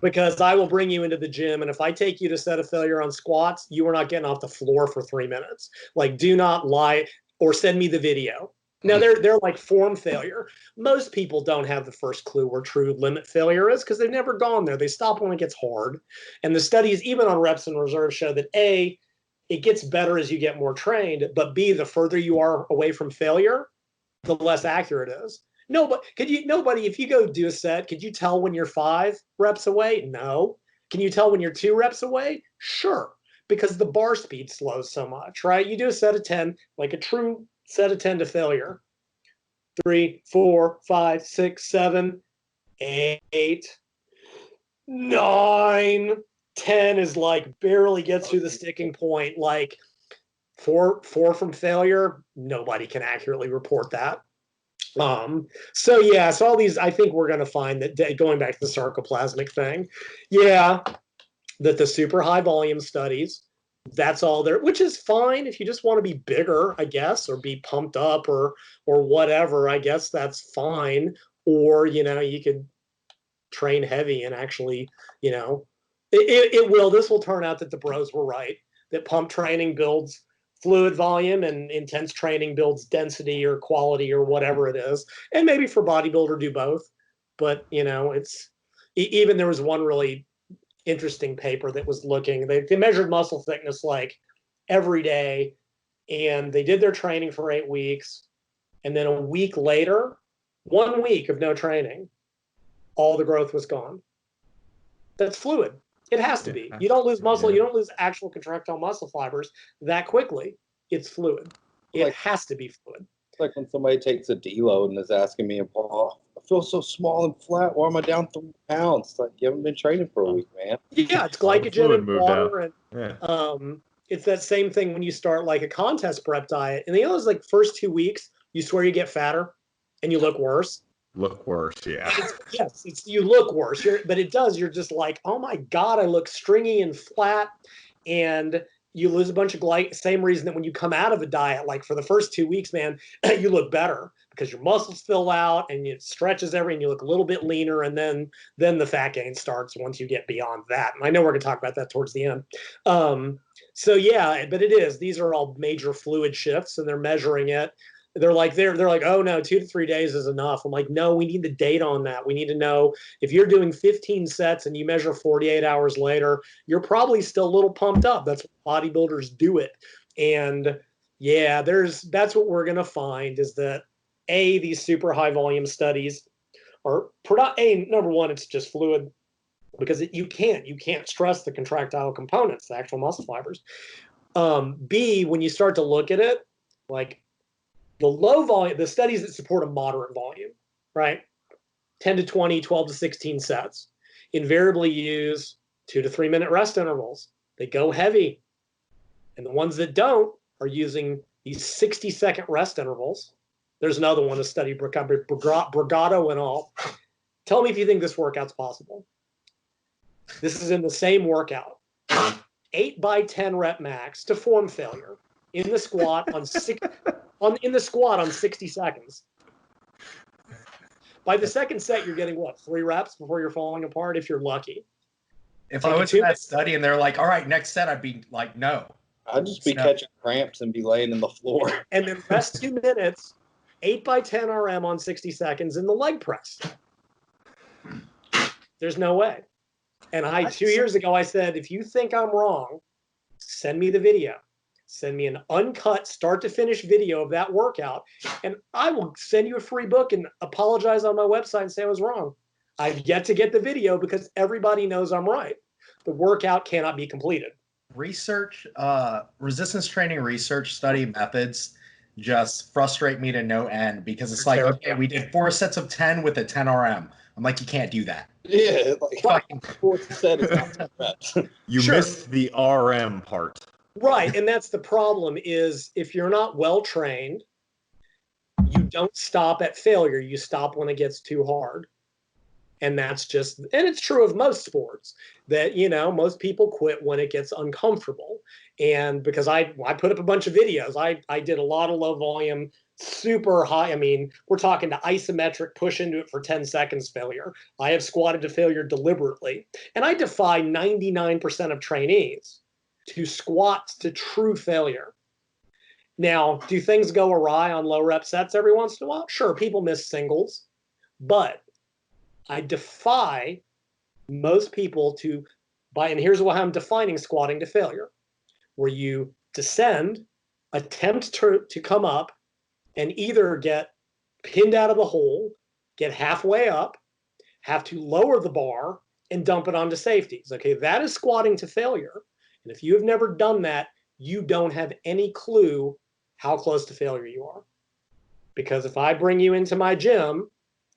Because I will bring you into the gym, and if I take you to set of failure on squats, you are not getting off the floor for 3 minutes. Like, do not lie or send me the video. Now, they're like form failure. Most people don't have the first clue where true limit failure is because they've never gone there. They stop when it gets hard. And the studies, even on reps and reserve, show that A, it gets better as you get more trained, but B, the further you are away from failure, the less accurate it is. No, but nobody, if you go do a set, could you tell when you're 5 reps away? No. Can you tell when you're 2 reps away? Sure. Because the bar speed slows so much, right? You do a set of 10, like a true set of 10 to failure. 3, 4, 5, 6, 7, 8, 9, 10 is like barely gets through the sticking point. Like 4 from failure, nobody can accurately report that. So all these, I think we're going to find that, going back to the sarcoplasmic thing, that the super high volume studies, that's all there, which is fine if you just want to be bigger, I guess, or be pumped up or whatever. I guess that's fine. Or, you could train heavy and actually, this will turn out that the bros were right, that pump training builds fluid volume and intense training builds density or quality or whatever it is. And maybe for bodybuilder, do both. But, it's even there was one really interesting paper that was looking, they measured muscle thickness like every day, and they did their training for 8 weeks. And then a week later, 1 week of no training, all the growth was gone. That's fluid. It has to be. You don't lose muscle. You don't lose actual contractile muscle fibers that quickly. It's fluid. It has to be fluid. It's like when somebody takes a deload and is asking me, Paul, I feel so small and flat. Why am I down 3 pounds? It's like, you haven't been training for a week, man. Yeah, it's glycogen and water. And it's that same thing when you start like a contest prep diet. And those like first 2 weeks, you swear you get fatter and you look worse. Yeah. You look worse. But it does. You're just like, oh my God, I look stringy and flat. And you lose a bunch of same reason that when you come out of a diet, like for the first 2 weeks, man, you look better because your muscles fill out and it stretches and you look a little bit leaner. And then the fat gain starts once you get beyond that. And I know we're going to talk about that towards the end. But it is. These are all major fluid shifts and they're measuring it. They're like, oh no, 2 to 3 days is enough. I'm like, no, we need the data on that. We need to know if you're doing 15 sets and you measure 48 hours later, you're probably still a little pumped up. That's what bodybuilders do it. And that's what we're going to find is that these super high volume studies are number one, it's just fluid because you can't stress the contractile components, the actual muscle fibers. B, when you start to look at it, like, the low volume, the studies that support a moderate volume, right? 10 to 20, 12 to 16 sets, invariably use 2 to 3 minute rest intervals. They go heavy. And the ones that don't are using these 60-second rest intervals. There's another one, a study, Brigado and all. Tell me if you think this workout's possible. This is in the same workout. 8 by 10 rep max to form failure in the squat on 60 seconds. By the second set, you're getting 3 reps before you're falling apart if you're lucky. If I was in that study and they're like, all right, next set, I'd be like, no. I'd just be catching cramps and be laying in the floor. And then rest 2 minutes, 8 by 10 RM on 60 seconds in the leg press. There's no way. And 2 years ago, I said, if you think I'm wrong, send me the video. Send me an uncut start to finish video of that workout, and I will send you a free book and apologize on my website and say I was wrong. I've yet to get the video because everybody knows I'm right. The workout cannot be completed. Research, resistance training research study methods just frustrate me to no end because it's like, okay, we did 4 sets of 10 with a 10 RM. I'm like, you can't do that. Yeah, like fucking fourth set is not 10 reps. You missed the RM part. Right, and that's the problem is if you're not well trained, you don't stop at failure. You stop when it gets too hard. And that's just, and it's true of most sports that, you know, most people quit when it gets uncomfortable. And because I put up a bunch of videos, I did a lot of low volume, super high. I mean, we're talking to isometric, push into it for 10 seconds failure. I have squatted to failure deliberately. And I defy 99% of trainees to squat to true failure. Now, do things go awry on low rep sets every once in a while? Sure, people miss singles, but I defy most people to and here's why I'm defining squatting to failure, where you descend, attempt to come up, and either get pinned out of the hole, get halfway up, have to lower the bar, and dump it onto safeties. Okay, that is squatting to failure. And if you have never done that, you don't have any clue how close to failure you are. Because if I bring you into my gym,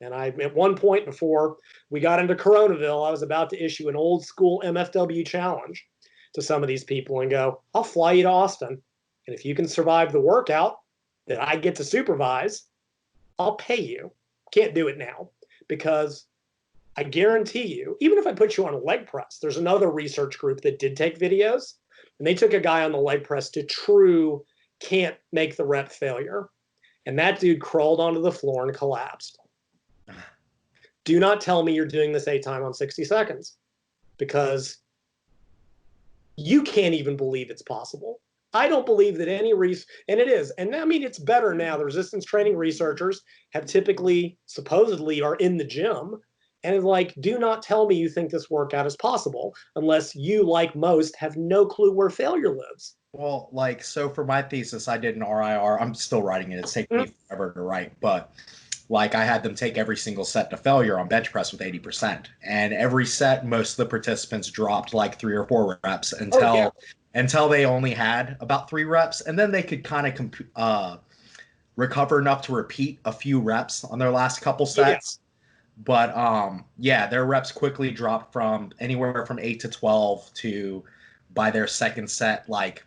and at one point before we got into Coronaville, I was about to issue an old school MFW challenge to some of these people and go, I'll fly you to Austin. And if you can survive the workout that I get to supervise, I'll pay you. Can't do it now because I guarantee you, even if I put you on a leg press, there's another research group that did take videos, and they took a guy on the leg press to true can't make the rep failure. And that dude crawled onto the floor and collapsed. Do not tell me you're doing this 8 time on 60 seconds because you can't even believe it's possible. I don't believe that any and it is. And I mean, it's better now. The resistance training researchers have typically, supposedly, are in the gym. And it's like, do not tell me you think this workout is possible unless you, like most, have no clue where failure lives. Well, like, so for my thesis, I did an RIR. I'm still writing it. It's taking me forever to write. But, like, I had them take every single set to failure on bench press with 80%. And every set, most of the participants dropped, like, 3 or 4 reps until they only had about 3 reps. And then they could kind of recover enough to repeat a few reps on their last couple sets. Yeah. But, their reps quickly dropped from anywhere from 8 to 12 to, by their second set, like,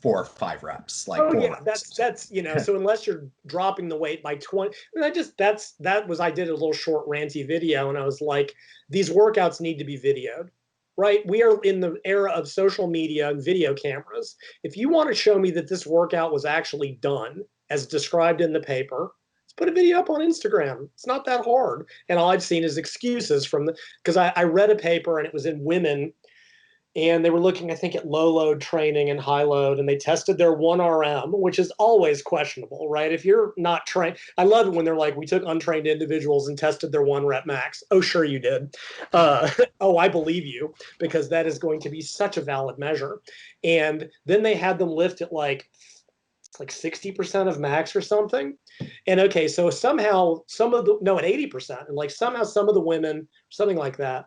4 or 5 reps. Like, reps. That's you know, so unless you're dropping the weight by 20, and I did a little short ranty video, and I was like, these workouts need to be videoed, right? We are in the era of social media and video cameras. If you want to show me that this workout was actually done as described in the paper, let's put a video up on Instagram. It's not that hard. And all I've seen is excuses because I read a paper and it was in Women, and they were looking, I think, at low load training and high load, and they tested their 1RM, which is always questionable, right? If you're not trained, I love it when they're like, we took untrained individuals and tested their 1 rep max. Oh, sure you did. I believe you, because that is going to be such a valid measure. And then they had them lift at like 60% of max or something. And okay, so somehow at 80%, and like somehow some of the women, something like that,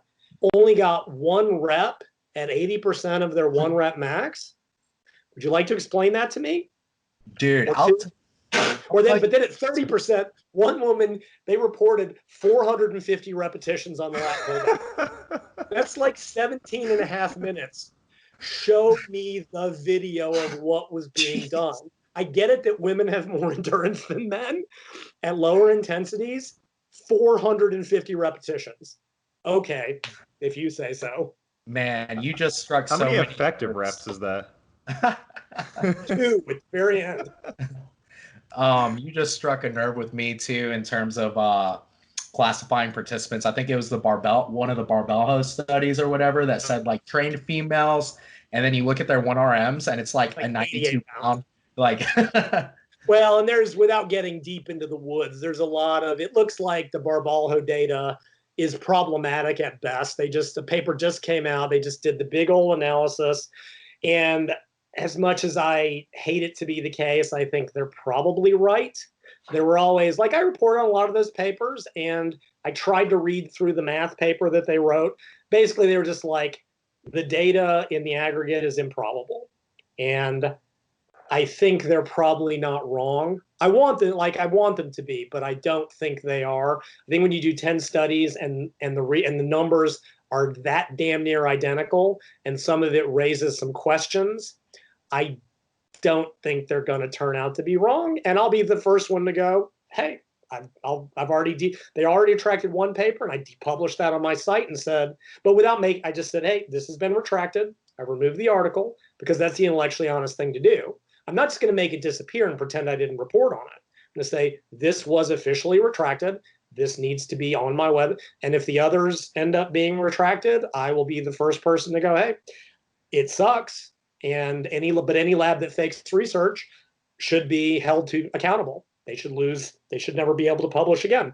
only got 1 rep at 80% of their 1 rep max. Would you like to explain that to me? Dude, but then at 30%, one woman, they reported 450 repetitions on the lat pull. That's like 17 and a half minutes. Show me the video of what was being done. I get it that women have more endurance than men at lower intensities, 450 repetitions. Okay, if you say so. Man, you just struck How so many many effective reps is that? 2 at the very end. You just struck a nerve with me too in terms of classifying participants. I think it was one of the Barbalho studies or whatever that said like trained females, and then you look at their 1RMs and it's like a 92 pound. Like, well, and there's, without getting deep into the woods, there's a lot of, it looks like the Barbalho data is problematic at best. The paper just came out. They just did the big old analysis. And as much as I hate it to be the case, I think they're probably right. There were always, like, I reported on a lot of those papers, and I tried to read through the math paper that they wrote. Basically, they were just like, the data in the aggregate is improbable. And I think they're probably not wrong. I want them to be, but I don't think they are. I think when you do 10 studies and the numbers are that damn near identical, and some of it raises some questions, I don't think they're going to turn out to be wrong. And I'll be the first one to go, hey, they already attracted one paper, and I depublished that on my site and said, but I just said, hey, this has been retracted. I removed the article because that's the intellectually honest thing to do. I'm not just going to make it disappear and pretend I didn't report on it. I'm going to say, this was officially retracted. This needs to be on my web. And if the others end up being retracted, I will be the first person to go, hey, it sucks. And any lab that fakes research should be held to accountable. They should never be able to publish again.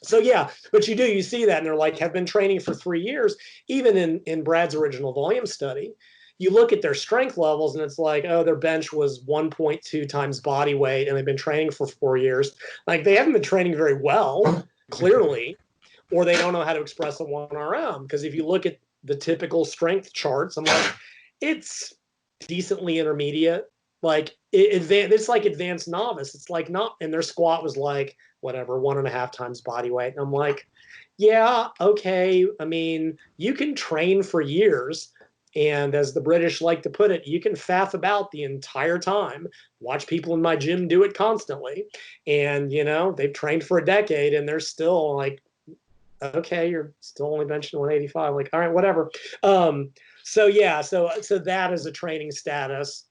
So yeah, but you see that, and they're like, have been training for 3 years. Even in Brad's original volume study, you look at their strength levels, and it's like, oh, their bench was 1.2 times body weight, and they've been training for 4 years. Like, they haven't been training very well, clearly, or they don't know how to express a 1RM. Because if you look at the typical strength charts, I'm like, it's decently intermediate. Like, it's like advanced novice. It's like not, and their squat was like, whatever, 1.5 times body weight. And I'm like, yeah, okay. I mean, you can train for years. And as the British like to put it, you can faff about the entire time. Watch people in my gym do it constantly. And, they've trained for a decade, and they're still like, okay, you're still only benching 185. Like, all right, whatever. So that is a training status.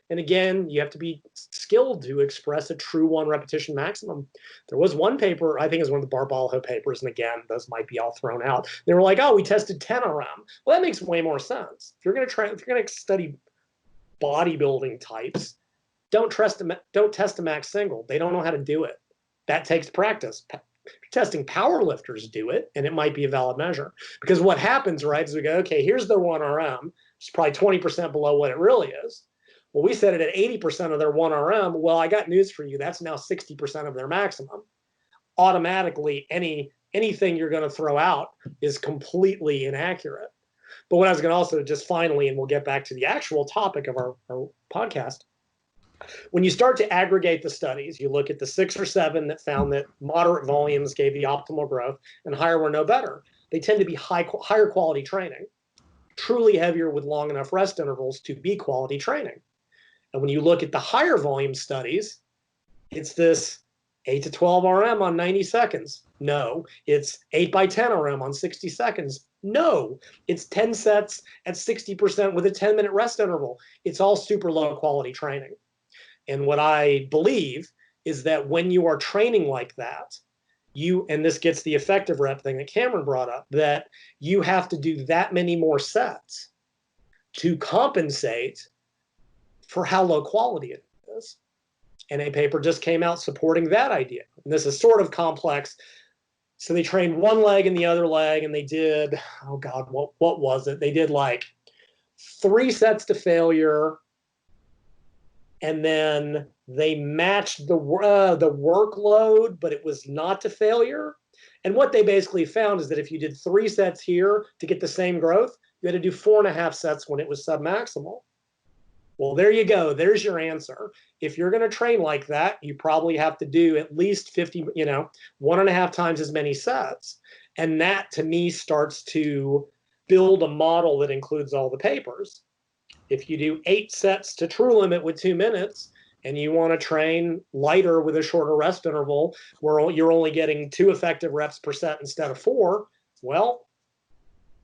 And again, you have to be skilled to express a true 1 repetition maximum. There was one paper, I think it was one of the Barbalho papers, and again, those might be all thrown out. They were like, oh, we tested 10 RM. Well, that makes way more sense. If you're going to study bodybuilding types, don't test a max single. They don't know how to do it. That takes practice. Testing power lifters do it, and it might be a valid measure. Because what happens, right, is we go, okay, here's their 1 RM. It's probably 20% below what it really is. Well, we set it at 80% of their 1 RM. Well, I got news for you. That's now 60% of their maximum. Automatically, anything you're going to throw out is completely inaccurate. But what I was going to also just finally, and we'll get back to the actual topic of our podcast, when you start to aggregate the studies, you look at the 6 or 7 that found that moderate volumes gave the optimal growth and higher were no better. They tend to be higher quality training, truly heavier with long enough rest intervals to be quality training. And when you look at the higher volume studies, it's this 8 to 12 RM on 90 seconds. No, it's 8 by 10 RM on 60 seconds. No, it's 10 sets at 60% with a 10-minute rest interval. It's all super low quality training. And what I believe is that when you are training like that, and this gets the effective rep thing that Cameron brought up, that you have to do that many more sets to compensate for how low quality it is. And a paper just came out supporting that idea. And this is sort of complex. So they trained one leg and the other leg, and they did, oh God, what was it? They did like 3 sets to failure, and then they matched the workload, but it was not to failure. And what they basically found is that if you did 3 sets here to get the same growth, you had to do 4.5 sets when it was submaximal. Well, there you go. There's your answer. If you're going to train like that, you probably have to do at least 50, 1.5 times as many sets. And that, to me, starts to build a model that includes all the papers. If you do 8 sets to true limit with 2 minutes, and you want to train lighter with a shorter rest interval, where you're only getting 2 effective reps per set instead of 4, well,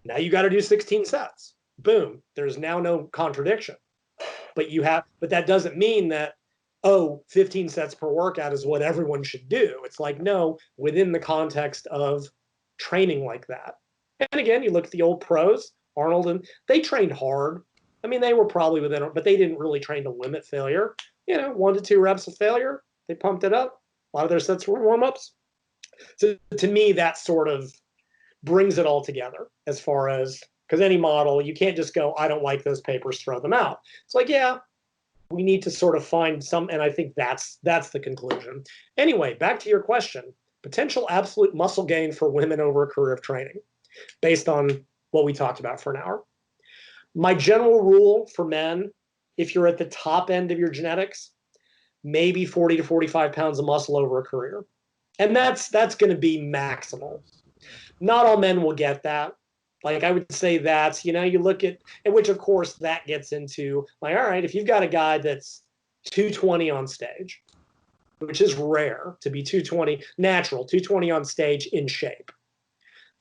now you got to do 16 sets. Boom. There's now no contradiction. But that doesn't mean that, 15 sets per workout is what everyone should do. It's like, no, within the context of training like that. And again, you look at the old pros, Arnold, and they trained hard. I mean, they were probably within it, but they didn't really train to limit failure. 1 to 2 reps of failure, they pumped it up. A lot of their sets were warm-ups. So to me, that sort of brings it all together as far as Because any model, you can't just go, I don't like those papers, throw them out. It's like, yeah, we need to sort of find some, and I think that's the conclusion. Anyway, back to your question. Potential absolute muscle gain for women over a career of training, based on what we talked about for an hour. My general rule for men, if you're at the top end of your genetics, maybe 40 to 45 pounds of muscle over a career. And that's going to be maximal. Not all men will get that. Like I would say that's, you look at, and which of course that gets into like, all right, if you've got a guy that's 220 on stage, which is rare to be 220, natural, 220 on stage in shape.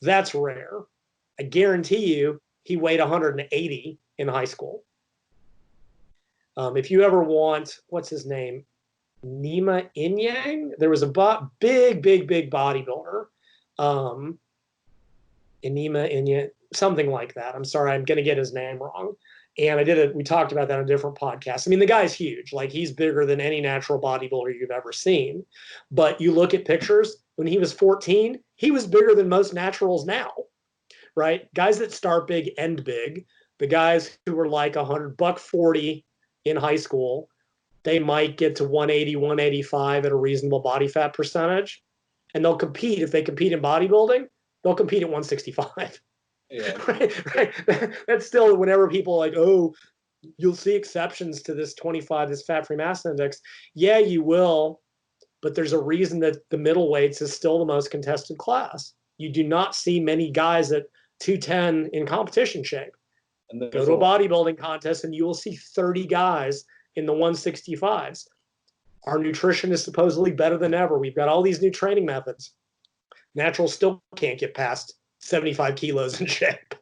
That's rare. I guarantee you he weighed 180 in high school. If you ever want, what's his name? Nima Inyang? There was a big bodybuilder. Nima Inyang, something like that. I'm sorry, I'm going to get his name wrong. And we talked about that on a different podcast. I mean, the guy's huge. Like, he's bigger than any natural bodybuilder you've ever seen. But you look at pictures, when he was 14, he was bigger than most naturals now, right? Guys that start big end big. The guys who were like $140 in high school, they might get to 180, 185 at a reasonable body fat percentage. And they'll compete. If they compete in bodybuilding, they'll compete at 165. Yeah. Right. That's still, whenever people are like, oh, you'll see exceptions to this 25, this fat-free mass index. Yeah, you will. But there's a reason that the middleweights is still the most contested class. You do not see many guys at 210 in competition shape. And Go to a bodybuilding contest and you will see 30 guys in the 165s. Our nutrition is supposedly better than ever. We've got all these new training methods. Naturals still can't get past 75 kilos in shape.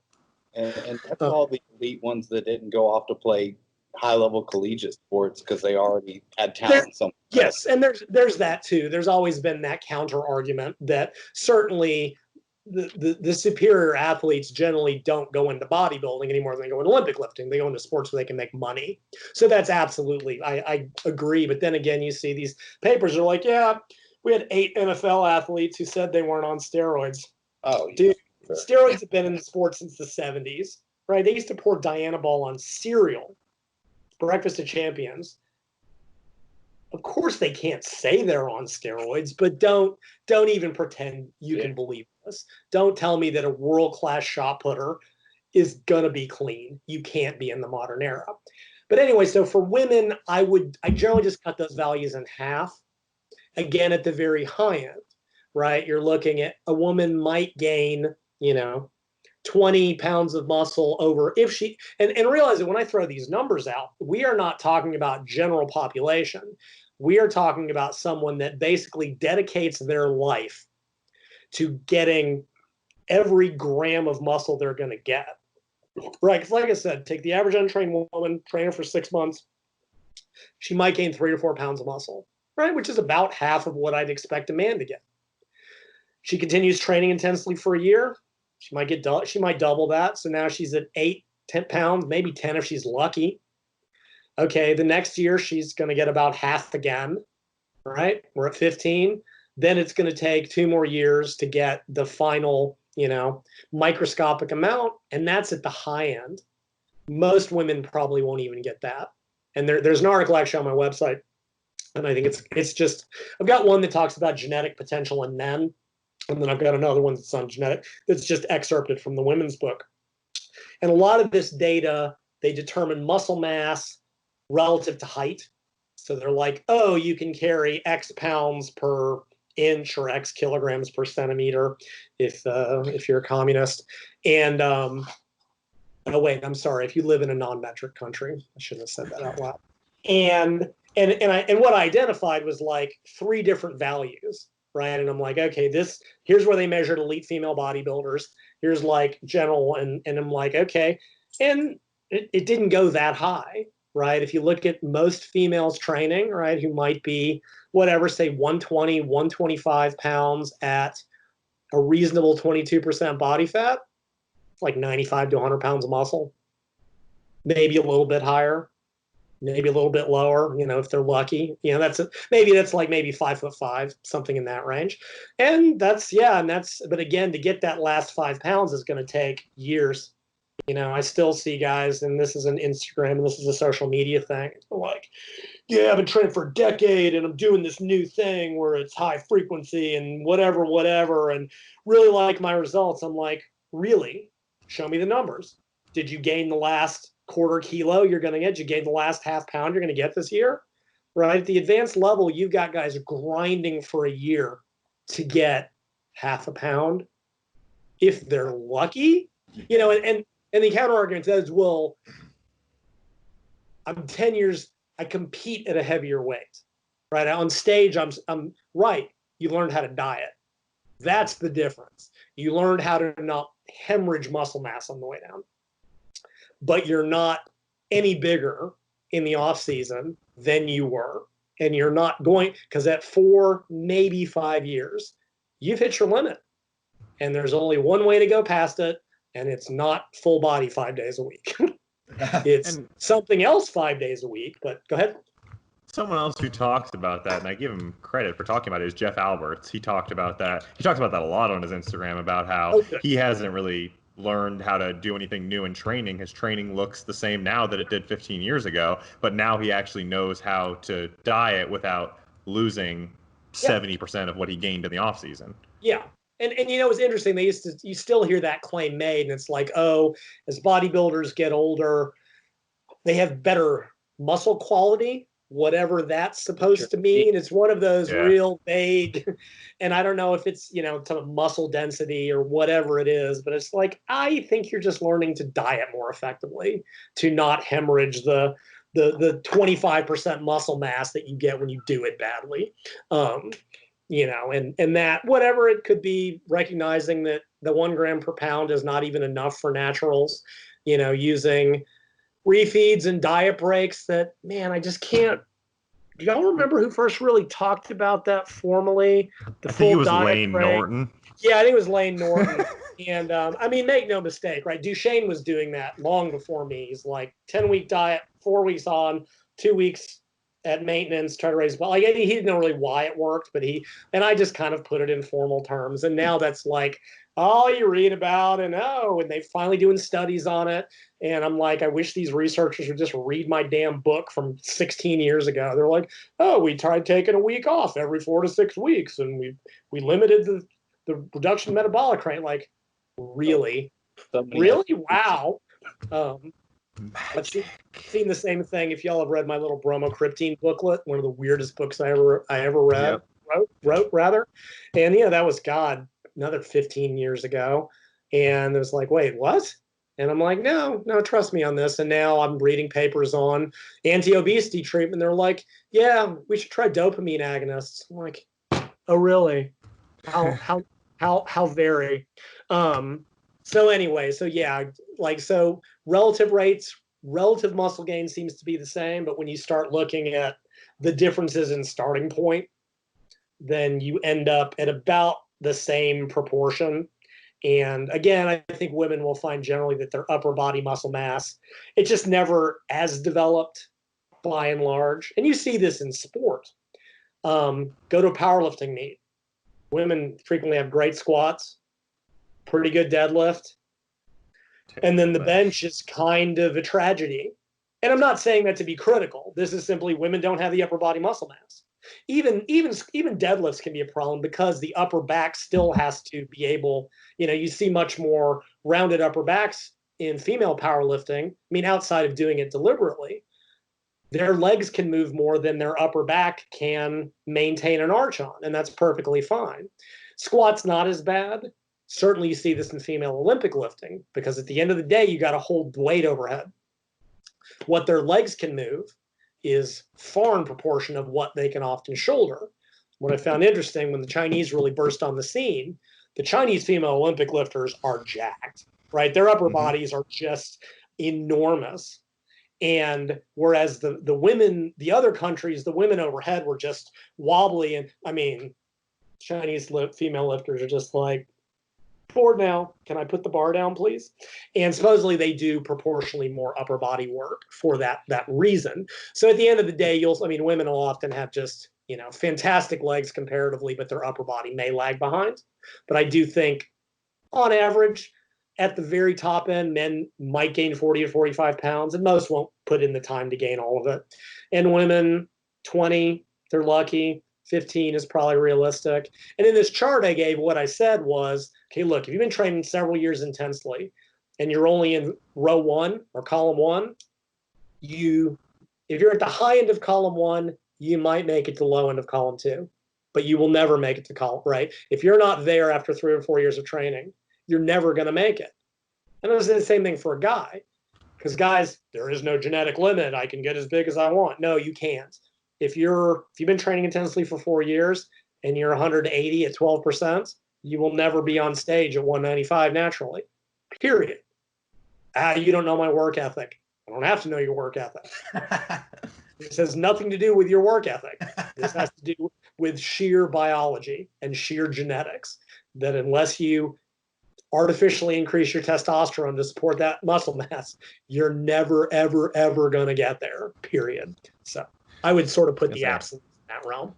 And that's all the elite ones that didn't go off to play high-level collegiate sports because they already had talent somewhere. Yes, and there's that too. There's always been that counter argument that certainly the superior athletes generally don't go into bodybuilding anymore than they go into Olympic lifting. They go into sports where they can make money. So that's absolutely, I agree. But then again, you see these papers are like, yeah, we had 8 NFL athletes who said they weren't on steroids. Oh, yeah. Dude, steroids have been in the sport since the 70s, right? They used to pour Diana Ball on cereal, breakfast of champions. Of course they can't say they're on steroids, but don't even pretend you can believe this. Don't tell me that a world-class shot putter is gonna be clean. You can't be in the modern era. But anyway, so for women, I generally just cut those values in half. Again, at the very high end, right? You're looking at a woman might gain, 20 pounds of muscle over if she, and realize that when I throw these numbers out, we are not talking about general population. We are talking about someone that basically dedicates their life to getting every gram of muscle they're going to get. Right? Because like I said, take the average untrained woman, train her for 6 months, she might gain 3 to 4 pounds of muscle, right? Which is about half of what I'd expect a man to get. She continues training intensely for a year. She might double that. So now she's at 8, 10 pounds, maybe 10 if she's lucky. Okay, the next year she's going to get about half again, right? We're at 15. Then it's going to take 2 more years to get the final, microscopic amount, and that's at the high end. Most women probably won't even get that. And there's an article actually on my website, and I think it's just, I've got one that talks about genetic potential in men, and then I've got another one that's on genetic, that's just excerpted from the women's book. And a lot of this data, they determine muscle mass relative to height. So they're like, oh, you can carry X pounds per inch or X kilograms per centimeter if you're a communist. And oh wait, I'm sorry, if you live in a non-metric country. I shouldn't have said that out loud. And what I identified was like 3 different values. Right. And I'm like, okay, here's where they measured elite female bodybuilders. Here's like general. And I'm like, okay. And it didn't go that high. Right. If you look at most females training, right, who might be whatever, say 120, 125 pounds at a reasonable 22% body fat, like 95 to 100 pounds of muscle, maybe a little bit higher. Maybe a little bit lower, if they're lucky. That's 5'5", something in that range. And but again, to get that last 5 pounds is going to take years. I still see guys, and this is an Instagram and this is a social media thing. They're like, yeah, I've been training for a decade and I'm doing this new thing where it's high frequency and whatever, and really like my results. I'm like, really? Show me the numbers. Did you gain the last quarter kilo you're going to get? Did you gain the last half pound you're going to get this year? Right? At the advanced level, you've got guys grinding for a year to get half a pound if they're lucky. And the counter argument says, well, I'm 10 years, I compete at a heavier weight, right? On stage, I'm right. You learned how to diet. That's the difference. You learned how to not hemorrhage muscle mass on the way down, but you're not any bigger in the off season than you were. And you're not going, because at 4, maybe 5 years, you've hit your limit. And there's only one way to go past it. And it's not full body 5 days a week. It's something else 5 days a week, but go ahead. Someone else who talks about that, and I give him credit for talking about it, is Jeff Alberts. He talked about that. He talks about that a lot on his Instagram, about how he hasn't really learned how to do anything new in training. His training looks the same now that it did 15 years ago, but now he actually knows how to diet without losing 70% of what he gained in the off season. Yeah. And it's interesting. You still hear that claim made, and it's like, oh, as bodybuilders get older, they have better muscle quality, whatever that's supposed to mean. It's one of those real vague, and I don't know if it's, to muscle density or whatever it is, but it's like, I think you're just learning to diet more effectively, to not hemorrhage the 25% muscle mass that you get when you do it badly. And that, whatever it could be, recognizing that the 1 gram per pound is not even enough for naturals, using refeeds and diet breaks that, man, I just can't. Do y'all remember who first really talked about that formally? I think it was Lane Norton. Yeah, I think it was Lane Norton. And make no mistake, right? Duchesne was doing that long before me. He's like 10-week diet, 4 weeks on, 2 weeks at maintenance, try to raise, but like he didn't know really why it worked, but I just kind of put it in formal terms. And now that's like all you read about, and they finally doing studies on it. And I'm like, I wish these researchers would just read my damn book from 16 years ago. They're like, oh, we tried taking a week off every 4 to 6 weeks, and we limited the reduction of metabolic rate. Like, really? Really? Wow. I've seen the same thing. If y'all have read my little bromocryptine booklet, one of the weirdest books I ever read, wrote rather. And that was another 15 years ago. And it was like, wait, what? And I'm like, no, trust me on this. And now I'm reading papers on anti-obesity treatment. They're like, yeah, we should try dopamine agonists. I'm like, oh, really? How very? So anyway, so relative rates, relative muscle gain seems to be the same, but when you start looking at the differences in starting point, then you end up at about the same proportion. And again, I think women will find generally that their upper body muscle mass, it's just never as developed by and large. And you see this in sport. Go to a powerlifting meet. Women frequently have great squats, pretty good deadlift, and then the bench is kind of a tragedy. And I'm not saying that to be critical. This is simply women don't have the upper body muscle mass. Even deadlifts can be a problem because the upper back still has to be able, you see much more rounded upper backs in female powerlifting. I mean, outside of doing it deliberately, their legs can move more than their upper back can maintain an arch on, and that's perfectly fine. Squat's not as bad. Certainly you see this in female Olympic lifting, because at the end of the day, you got to hold the weight overhead. What their legs can move is far in proportion of what they can often shoulder. What I found interesting, when the Chinese really burst on the scene, the Chinese female Olympic lifters are jacked, right? Their upper bodies are just enormous. And whereas the women, the other countries, the women overhead were just wobbly. And I mean, Chinese female lifters are just like, bored now. Can I put the bar down, please? And supposedly they do proportionally more upper body work for that reason. So at the end of the day, women will often have just, fantastic legs comparatively, but their upper body may lag behind. But I do think on average, at the very top end, men might gain 40 to 45 pounds, and most won't put in the time to gain all of it. And women, 20, they're lucky. 15 is probably realistic. And in this chart I gave, what I said was, okay, look, if you've been training several years intensely and you're only in row 1 or column 1, if you're at the high end of column 1, you might make it to low end of column 2, but you will never make it to column, right? If you're not there after 3 or 4 years of training, you're never going to make it. And it was the same thing for a guy, because guys, there is no genetic limit. I can get as big as I want. No, you can't. If you've been training intensely for 4 years and you're 180 at 12%, you will never be on stage at 195 naturally, period. You don't know my work ethic. I don't have to know your work ethic. This has nothing to do with your work ethic. This has to do with sheer biology and sheer genetics, that unless you artificially increase your testosterone to support that muscle mass, you're never, ever, ever going to get there, period. So I would sort of put the absence in that realm.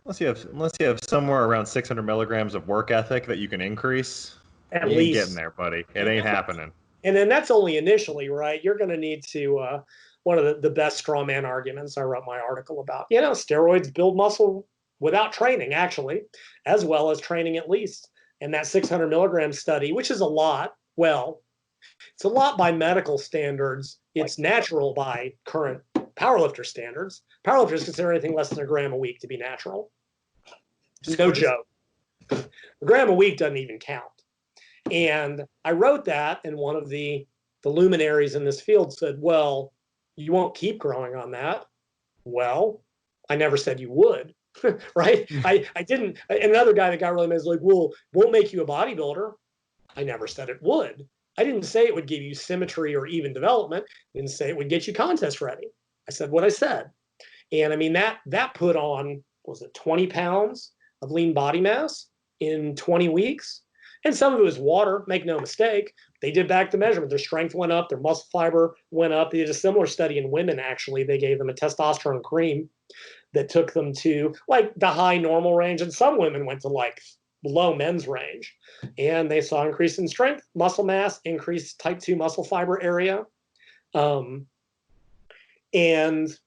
Unless you have somewhere around 600 milligrams of work ethic that you can increase, at you least ain't getting there, buddy. It ain't happening. And then that's only initially, right? You're going to need to, one of the best strawman arguments I wrote my article about, steroids build muscle without training, actually, as well as training at least. And that 600 milligram study, which is a lot, well, it's a lot by medical standards. It's natural by current powerlifter standards. Powerlifters consider anything less than a gram a week to be natural. No joke. A gram a week doesn't even count. And I wrote that, and one of the luminaries in this field said, well, you won't keep growing on that. Well, I never said you would, right? I didn't. Another guy that got really mad was like, well, won't make you a bodybuilder. I never said it would. I didn't say it would give you symmetry or even development. I didn't say it would get you contest ready. I said what I said. And I mean, that put on, was it 20 pounds of lean body mass in 20 weeks? And some of it was water, make no mistake. They did back the measurement. Their strength went up, their muscle fiber went up. They did a similar study in women, actually. They gave them a testosterone cream that took them to like the high normal range. And some women went to like low men's range. And they saw increase in strength, muscle mass, increased type 2 muscle fiber area. And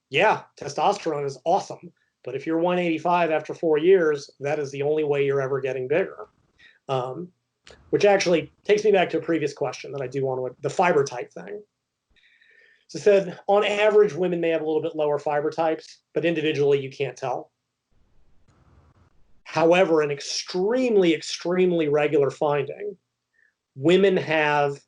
yeah, testosterone is awesome. But if you're 185 after 4 years, that is the only way you're ever getting bigger. Which actually takes me back to a previous question that I do want to, the fiber type thing. So it said, on average, women may have a little bit lower fiber types, but individually you can't tell. However, an extremely, extremely regular finding, women often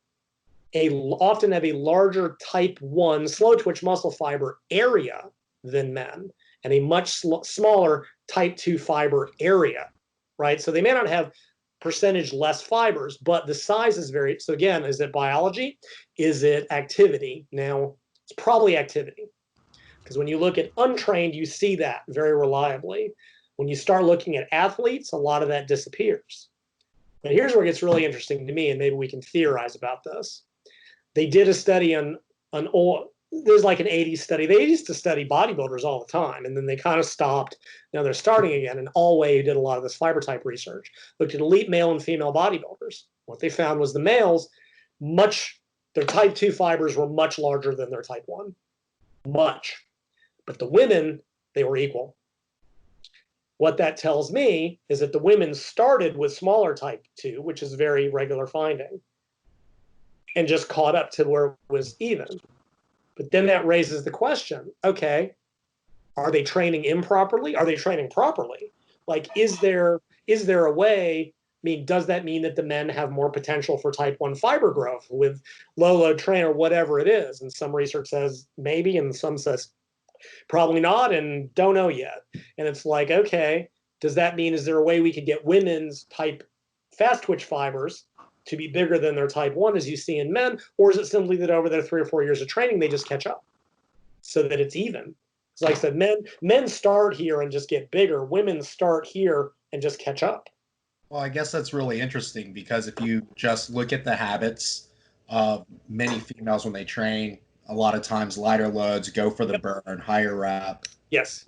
have a larger type 1 slow twitch muscle fiber area than men, and a much smaller type 2 fiber area, right? So they may not have percentage less fibers, but the size is very, so again, is it biology? Is it activity? Now, it's probably activity. Because when you look at untrained, you see that very reliably. When you start looking at athletes, a lot of that disappears. But here's where it gets really interesting to me, and maybe we can theorize about this. They did a study on there's like an 80s study. They used to study bodybuilders all the time, and then they kind of stopped. Now they're starting again. And Allway, who did a lot of this fiber type research, looked at elite male and female bodybuilders. What they found was the males, their type 2 fibers were much larger than their type 1. Much. But the women, they were equal. What that tells me is that the women started with smaller type 2, which is a very regular finding, and just caught up to where it was even. But then that raises the question, okay, are they training improperly? Are they training properly? Like, is there a way, I mean, does that mean that the men have more potential for type 1 fiber growth with low load train or whatever it is? And some research says maybe, and some says probably not, and don't know yet. And it's like, okay, does that mean, is there a way we could get women's type fast twitch fibers to be bigger than their type 1 as you see in men? Or is it simply that over their 3 or 4 years of training, they just catch up so that it's even? It's like I said, men start here and just get bigger. Women start here and just catch up. Well, I guess that's really interesting, because if you just look at the habits of many females when they train, a lot of times lighter loads, go for the burn, higher rep. Yes.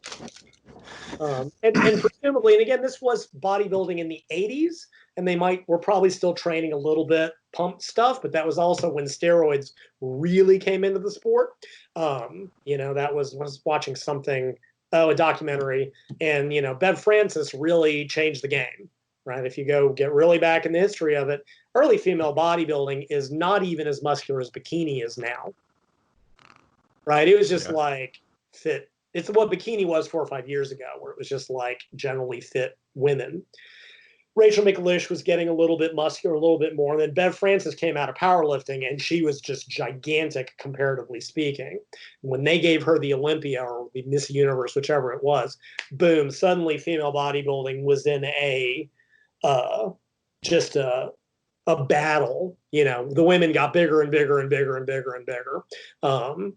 And presumably, and again, this was bodybuilding in the 80s, and were probably still training a little bit pump stuff, but that was also when steroids really came into the sport. That was watching something, a documentary, and, Bev Francis really changed the game, right? If you go get really back in the history of it, early female bodybuilding is not even as muscular as bikini is now, right? It was just like fit. It's what bikini was 4 or 5 years ago, where it was just like generally fit women. Rachel McLish was getting a little bit muscular, a little bit more. And then Bev Francis came out of powerlifting, and she was just gigantic, comparatively speaking. When they gave her the Olympia or the Miss Universe, whichever it was, boom, suddenly female bodybuilding was in just a battle. The women got bigger and bigger and bigger and bigger and bigger.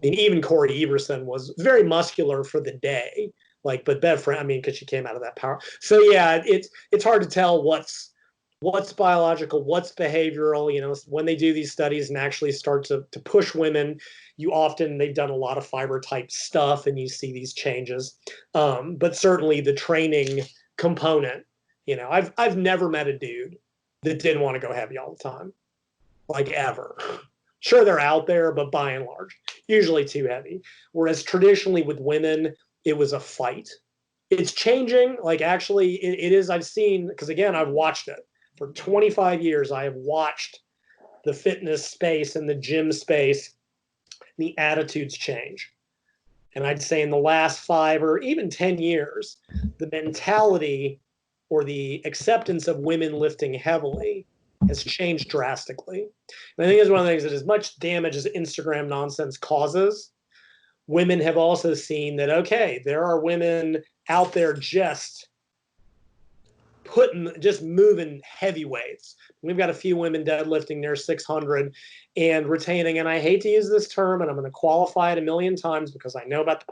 Even Corey Everson was very muscular for the day, but Bev, because she came out of that power. So yeah, it's hard to tell what's biological, what's behavioral. When they do these studies and actually start to push women, they've done a lot of fiber type stuff, and you see these changes. But certainly the training component, I've never met a dude that didn't want to go heavy all the time, ever. Sure, they're out there, but by and large, usually too heavy. Whereas traditionally with women, it was a fight. It's changing. Actually, it is. I've seen, because again, I've watched it for 25 years. I have watched the fitness space and the gym space, the attitudes change. And I'd say in the last 5 or even 10 years, the mentality or the acceptance of women lifting heavily has changed drastically. And I think it's one of the things that, as much damage as Instagram nonsense causes, women have also seen that, okay, there are women out there just moving heavy weights. We've got a few women deadlifting near 600 and retaining, and I hate to use this term, and I'm going to qualify it a million times because I know about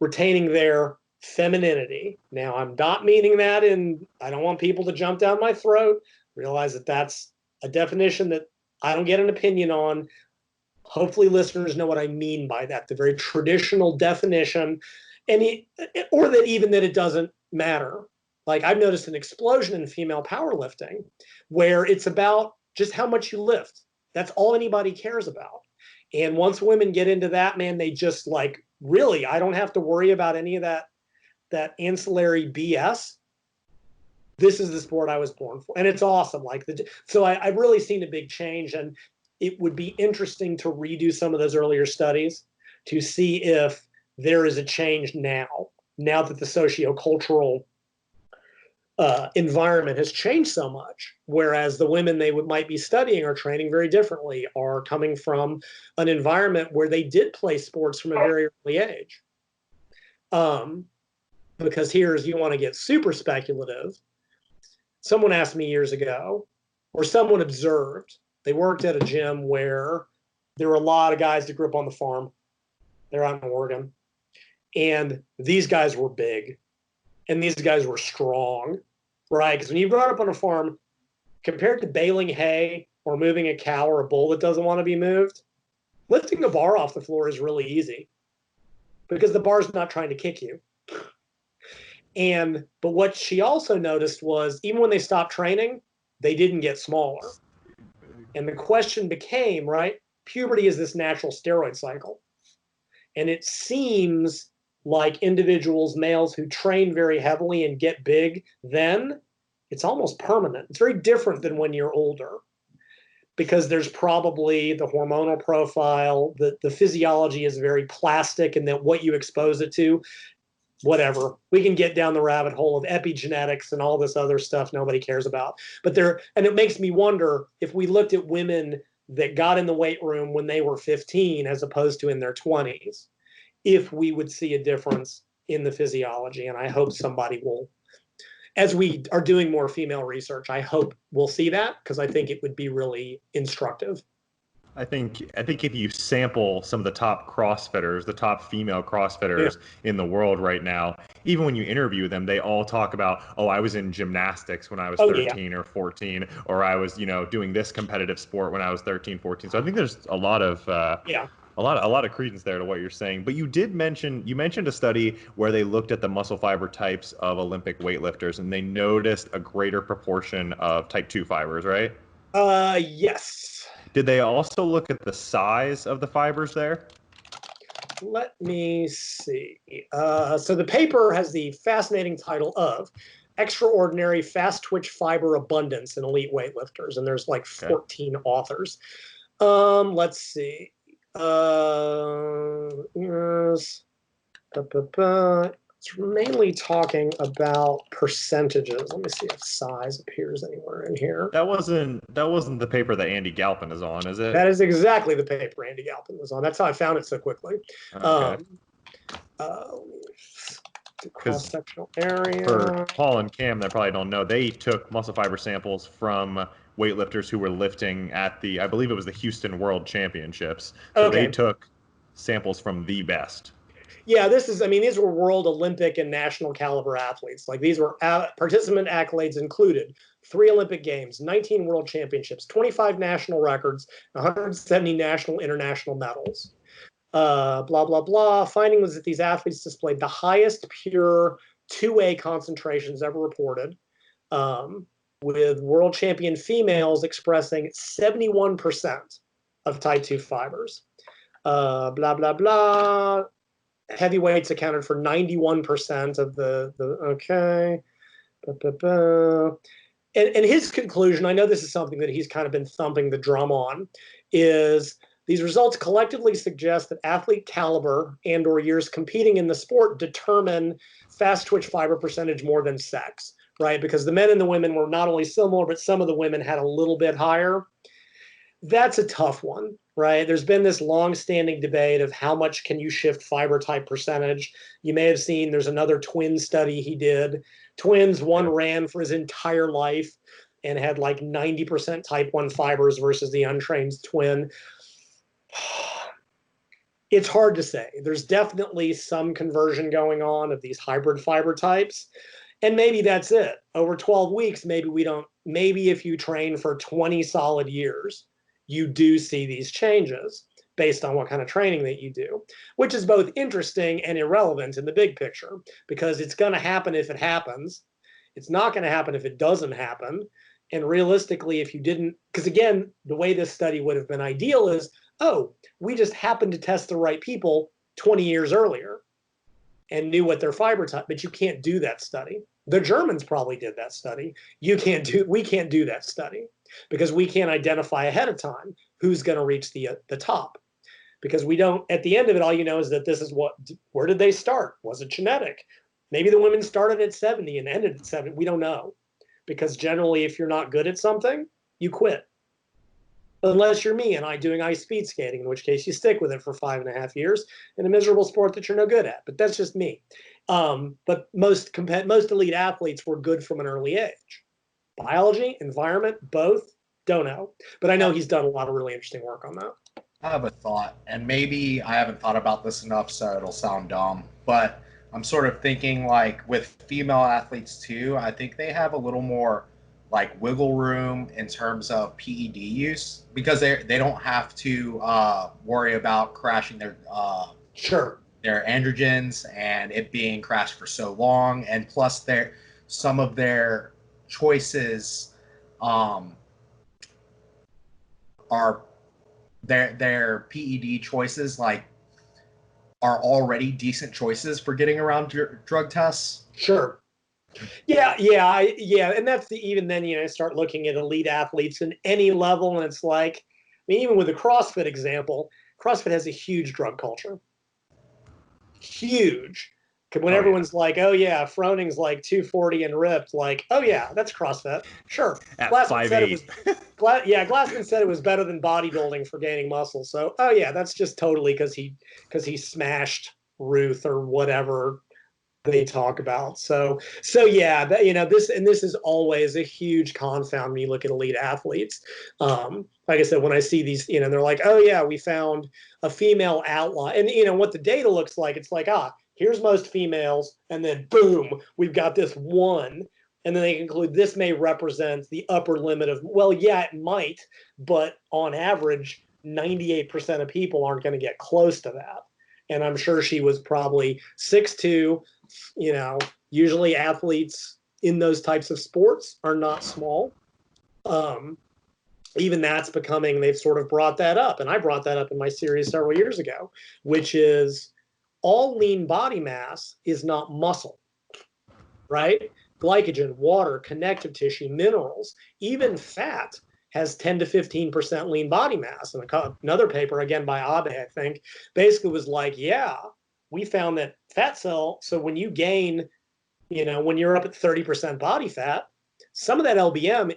retaining their femininity. Now, I'm not meaning that I don't want people to jump down my throat. Realize that that's a definition that I don't get an opinion on. Hopefully listeners know what I mean by that, the very traditional definition, or that even that it doesn't matter. I've noticed an explosion in female powerlifting where it's about just how much you lift. That's all anybody cares about. And once women get into that, man, they just really, I don't have to worry about any of that ancillary BS. This is the sport I was born for. And it's awesome. So I've really seen a big change, and it would be interesting to redo some of those earlier studies to see if there is a change now that the sociocultural environment has changed so much, whereas the women might be studying or training very differently are coming from an environment where they did play sports from a very early age. Because you want to get super speculative. Someone asked me years ago, or someone observed, they worked at a gym where there were a lot of guys that grew up on the farm. They're out in Oregon. And these guys were big. And these guys were strong, right? Because when you grow up on a farm, compared to baling hay or moving a cow or a bull that doesn't want to be moved, lifting a bar off the floor is really easy because the bar's not trying to kick you. But what she also noticed was even when they stopped training, they didn't get smaller. And the question became, right, puberty is this natural steroid cycle. And it seems like individuals, males who train very heavily and get big, then it's almost permanent. It's very different than when you're older because there's probably the hormonal profile, the physiology is very plastic, and that what you expose it to, whatever. We can get down the rabbit hole of epigenetics and all this other stuff nobody cares about. And it makes me wonder if we looked at women that got in the weight room when they were 15 as opposed to in their 20s, if we would see a difference in the physiology. And I hope somebody will, as we are doing more female research, I hope we'll see that because I think it would be really instructive. I think if you sample some of the top CrossFitters, the top female CrossFitters in the world right now, even when you interview them, they all talk about, oh, I was in gymnastics when I was 13 or 14, or I was, doing this competitive sport when I was 13, 14. So I think there's a lot of a lot of credence there to what you're saying. But you mentioned a study where they looked at the muscle fiber types of Olympic weightlifters, and they noticed a greater proportion of type 2 fibers, right? Yes. Did they also look at the size of the fibers there? Let me see. So the paper has the fascinating title of Extraordinary Fast Twitch Fiber Abundance in Elite Weightlifters, and there's like 14 authors. Let's see. Yes. It's mainly talking about percentages. Let me see if size appears anywhere in here. That wasn't the paper that Andy Galpin is on, is it? That is exactly the paper Andy Galpin was on. That's how I found it so quickly. Okay. Cross-sectional area. For Paul and Cam that probably don't know, they took muscle fiber samples from weightlifters who were lifting at I believe it was the Houston World Championships. So they took samples from the best. Yeah, these were world, Olympic, and national caliber athletes. Like these were participant accolades included 3 Olympic Games, 19 World Championships, 25 national records, 170 national, international medals. Blah, blah, blah. Finding was that these athletes displayed the highest pure 2A concentrations ever reported, with world champion females expressing 71% of type 2 fibers. Blah, blah, blah. Heavyweights accounted for 91% of the okay. And his conclusion, I know this is something that he's kind of been thumping the drum on, is these results collectively suggest that athlete caliber and or years competing in the sport determine fast twitch fiber percentage more than sex, right? Because the men and the women were not only similar, but some of the women had a little bit higher. That's a tough one, right? There's been this long-standing debate of how much can you shift fiber type percentage. You may have seen there's another twin study he did. Twins, one ran for his entire life and had like 90% type 1 fibers versus the untrained twin. It's hard to say. There's definitely some conversion going on of these hybrid fiber types. And maybe that's it. Over 12 weeks, maybe if you train for 20 solid years, you do see these changes based on what kind of training that you do, which is both interesting and irrelevant in the big picture, because it's going to happen if it happens. It's not going to happen if it doesn't happen. And realistically, if you didn't, because again, the way this study would have been ideal is, we just happened to test the right people 20 years earlier and knew what their fiber type, but you can't do that study. The Germans probably did that study. We can't do that study because we can't identify ahead of time who's going to reach the top, because we don't, at the end of it, all you know is that this is where did they start? Was it genetic? Maybe the women started at 70 and ended at 70. We don't know, because generally if you're not good at something, you quit. Unless you're me and I doing ice speed skating, in which case you stick with it for 5.5 years in a miserable sport that you're no good at. But that's just me. But most elite athletes were good from an early age. Biology, environment, both, don't know. But I know he's done a lot of really interesting work on that. I have a thought, and maybe I haven't thought about this enough, so it'll sound dumb. But I'm sort of thinking like with female athletes too, I think they have a little more like wiggle room in terms of PED use, because they don't have to worry about crashing their their androgens and it being crashed for so long, and plus some of their choices are their PED choices like are already decent choices for getting around drug tests. Sure. Yeah, and that's even then, I start looking at elite athletes in any level, and it's like, even with the CrossFit example, CrossFit has a huge drug culture. Huge. When everyone's like, oh yeah, Froning's like 240 and ripped, like, oh yeah, that's CrossFit. Sure. At Glassman 5'8". Glassman said it was better than bodybuilding for gaining muscle. So, oh yeah, that's just totally because he smashed Ruth or whatever they talk about. So yeah, that, this is always a huge confound when you look at elite athletes. Like I said, when I see these, they're like, oh yeah, we found a female outlier, and what the data looks like, it's like, here's most females, and then boom, we've got this one. And then they conclude this may represent the upper limit of, well, yeah, it might, but on average, 98% of people aren't going to get close to that. And I'm sure she was probably 6'2". Usually athletes in those types of sports are not small. Even that's becoming, they've sort of brought that up. And I brought that up in my series several years ago, which is all lean body mass is not muscle, right? Glycogen, water, connective tissue, minerals, even fat has 10 to 15% lean body mass. And another paper, again by Abe, I think, basically was like, yeah, we found that fat cell, so when you gain, when you're up at 30% body fat, some of that LBM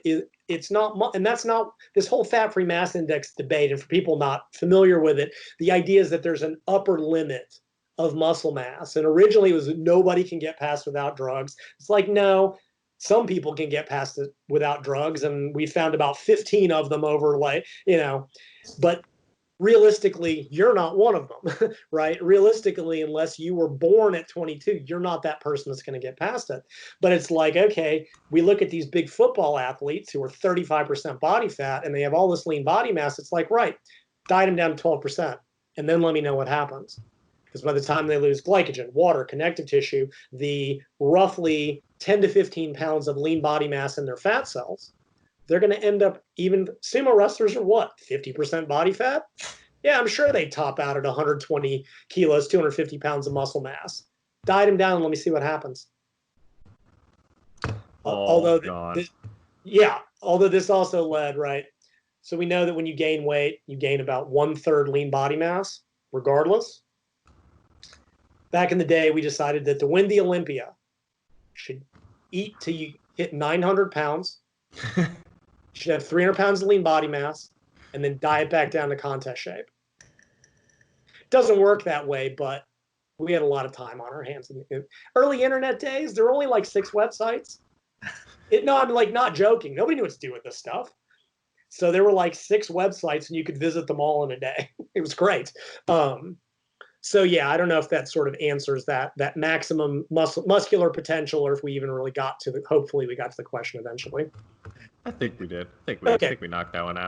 it's not, and that's not this whole fat-free mass index debate. And for people not familiar with it, the idea is that there's an upper limit of muscle mass. And originally it was nobody can get past without drugs. It's like, no, some people can get past it without drugs. And we found about 15 of them over but realistically, you're not one of them, right? Realistically, unless you were born at 22, you're not that person that's going to get past it. But it's like, okay, we look at these big football athletes who are 35% body fat and they have all this lean body mass. It's like, right, diet them down to 12%. And then let me know what happens. Because by the time they lose glycogen, water, connective tissue, the roughly 10 to 15 pounds of lean body mass in their fat cells, they're going to end up, even sumo wrestlers are what, 50% body fat? Yeah, I'm sure they top out at 120 kilos, 250 pounds of muscle mass. Diet them down and let me see what happens. Although this also led, right? So we know that when you gain weight, you gain about 1/3 lean body mass, regardless. Back in the day, we decided that to win the Olympia, should eat till you hit 900 pounds. You should have 300 pounds of lean body mass, and then diet back down to contest shape. It doesn't work that way, but we had a lot of time on our hands. In early internet days, there were only like 6 websites. I'm like not joking. Nobody knew what to do with this stuff. So there were like 6 websites, and you could visit them all in a day. It was great. So yeah, I don't know if that sort of answers that maximum muscular potential, or if we even really got to hopefully we got to the question eventually. I think we did. I think we knocked that one out.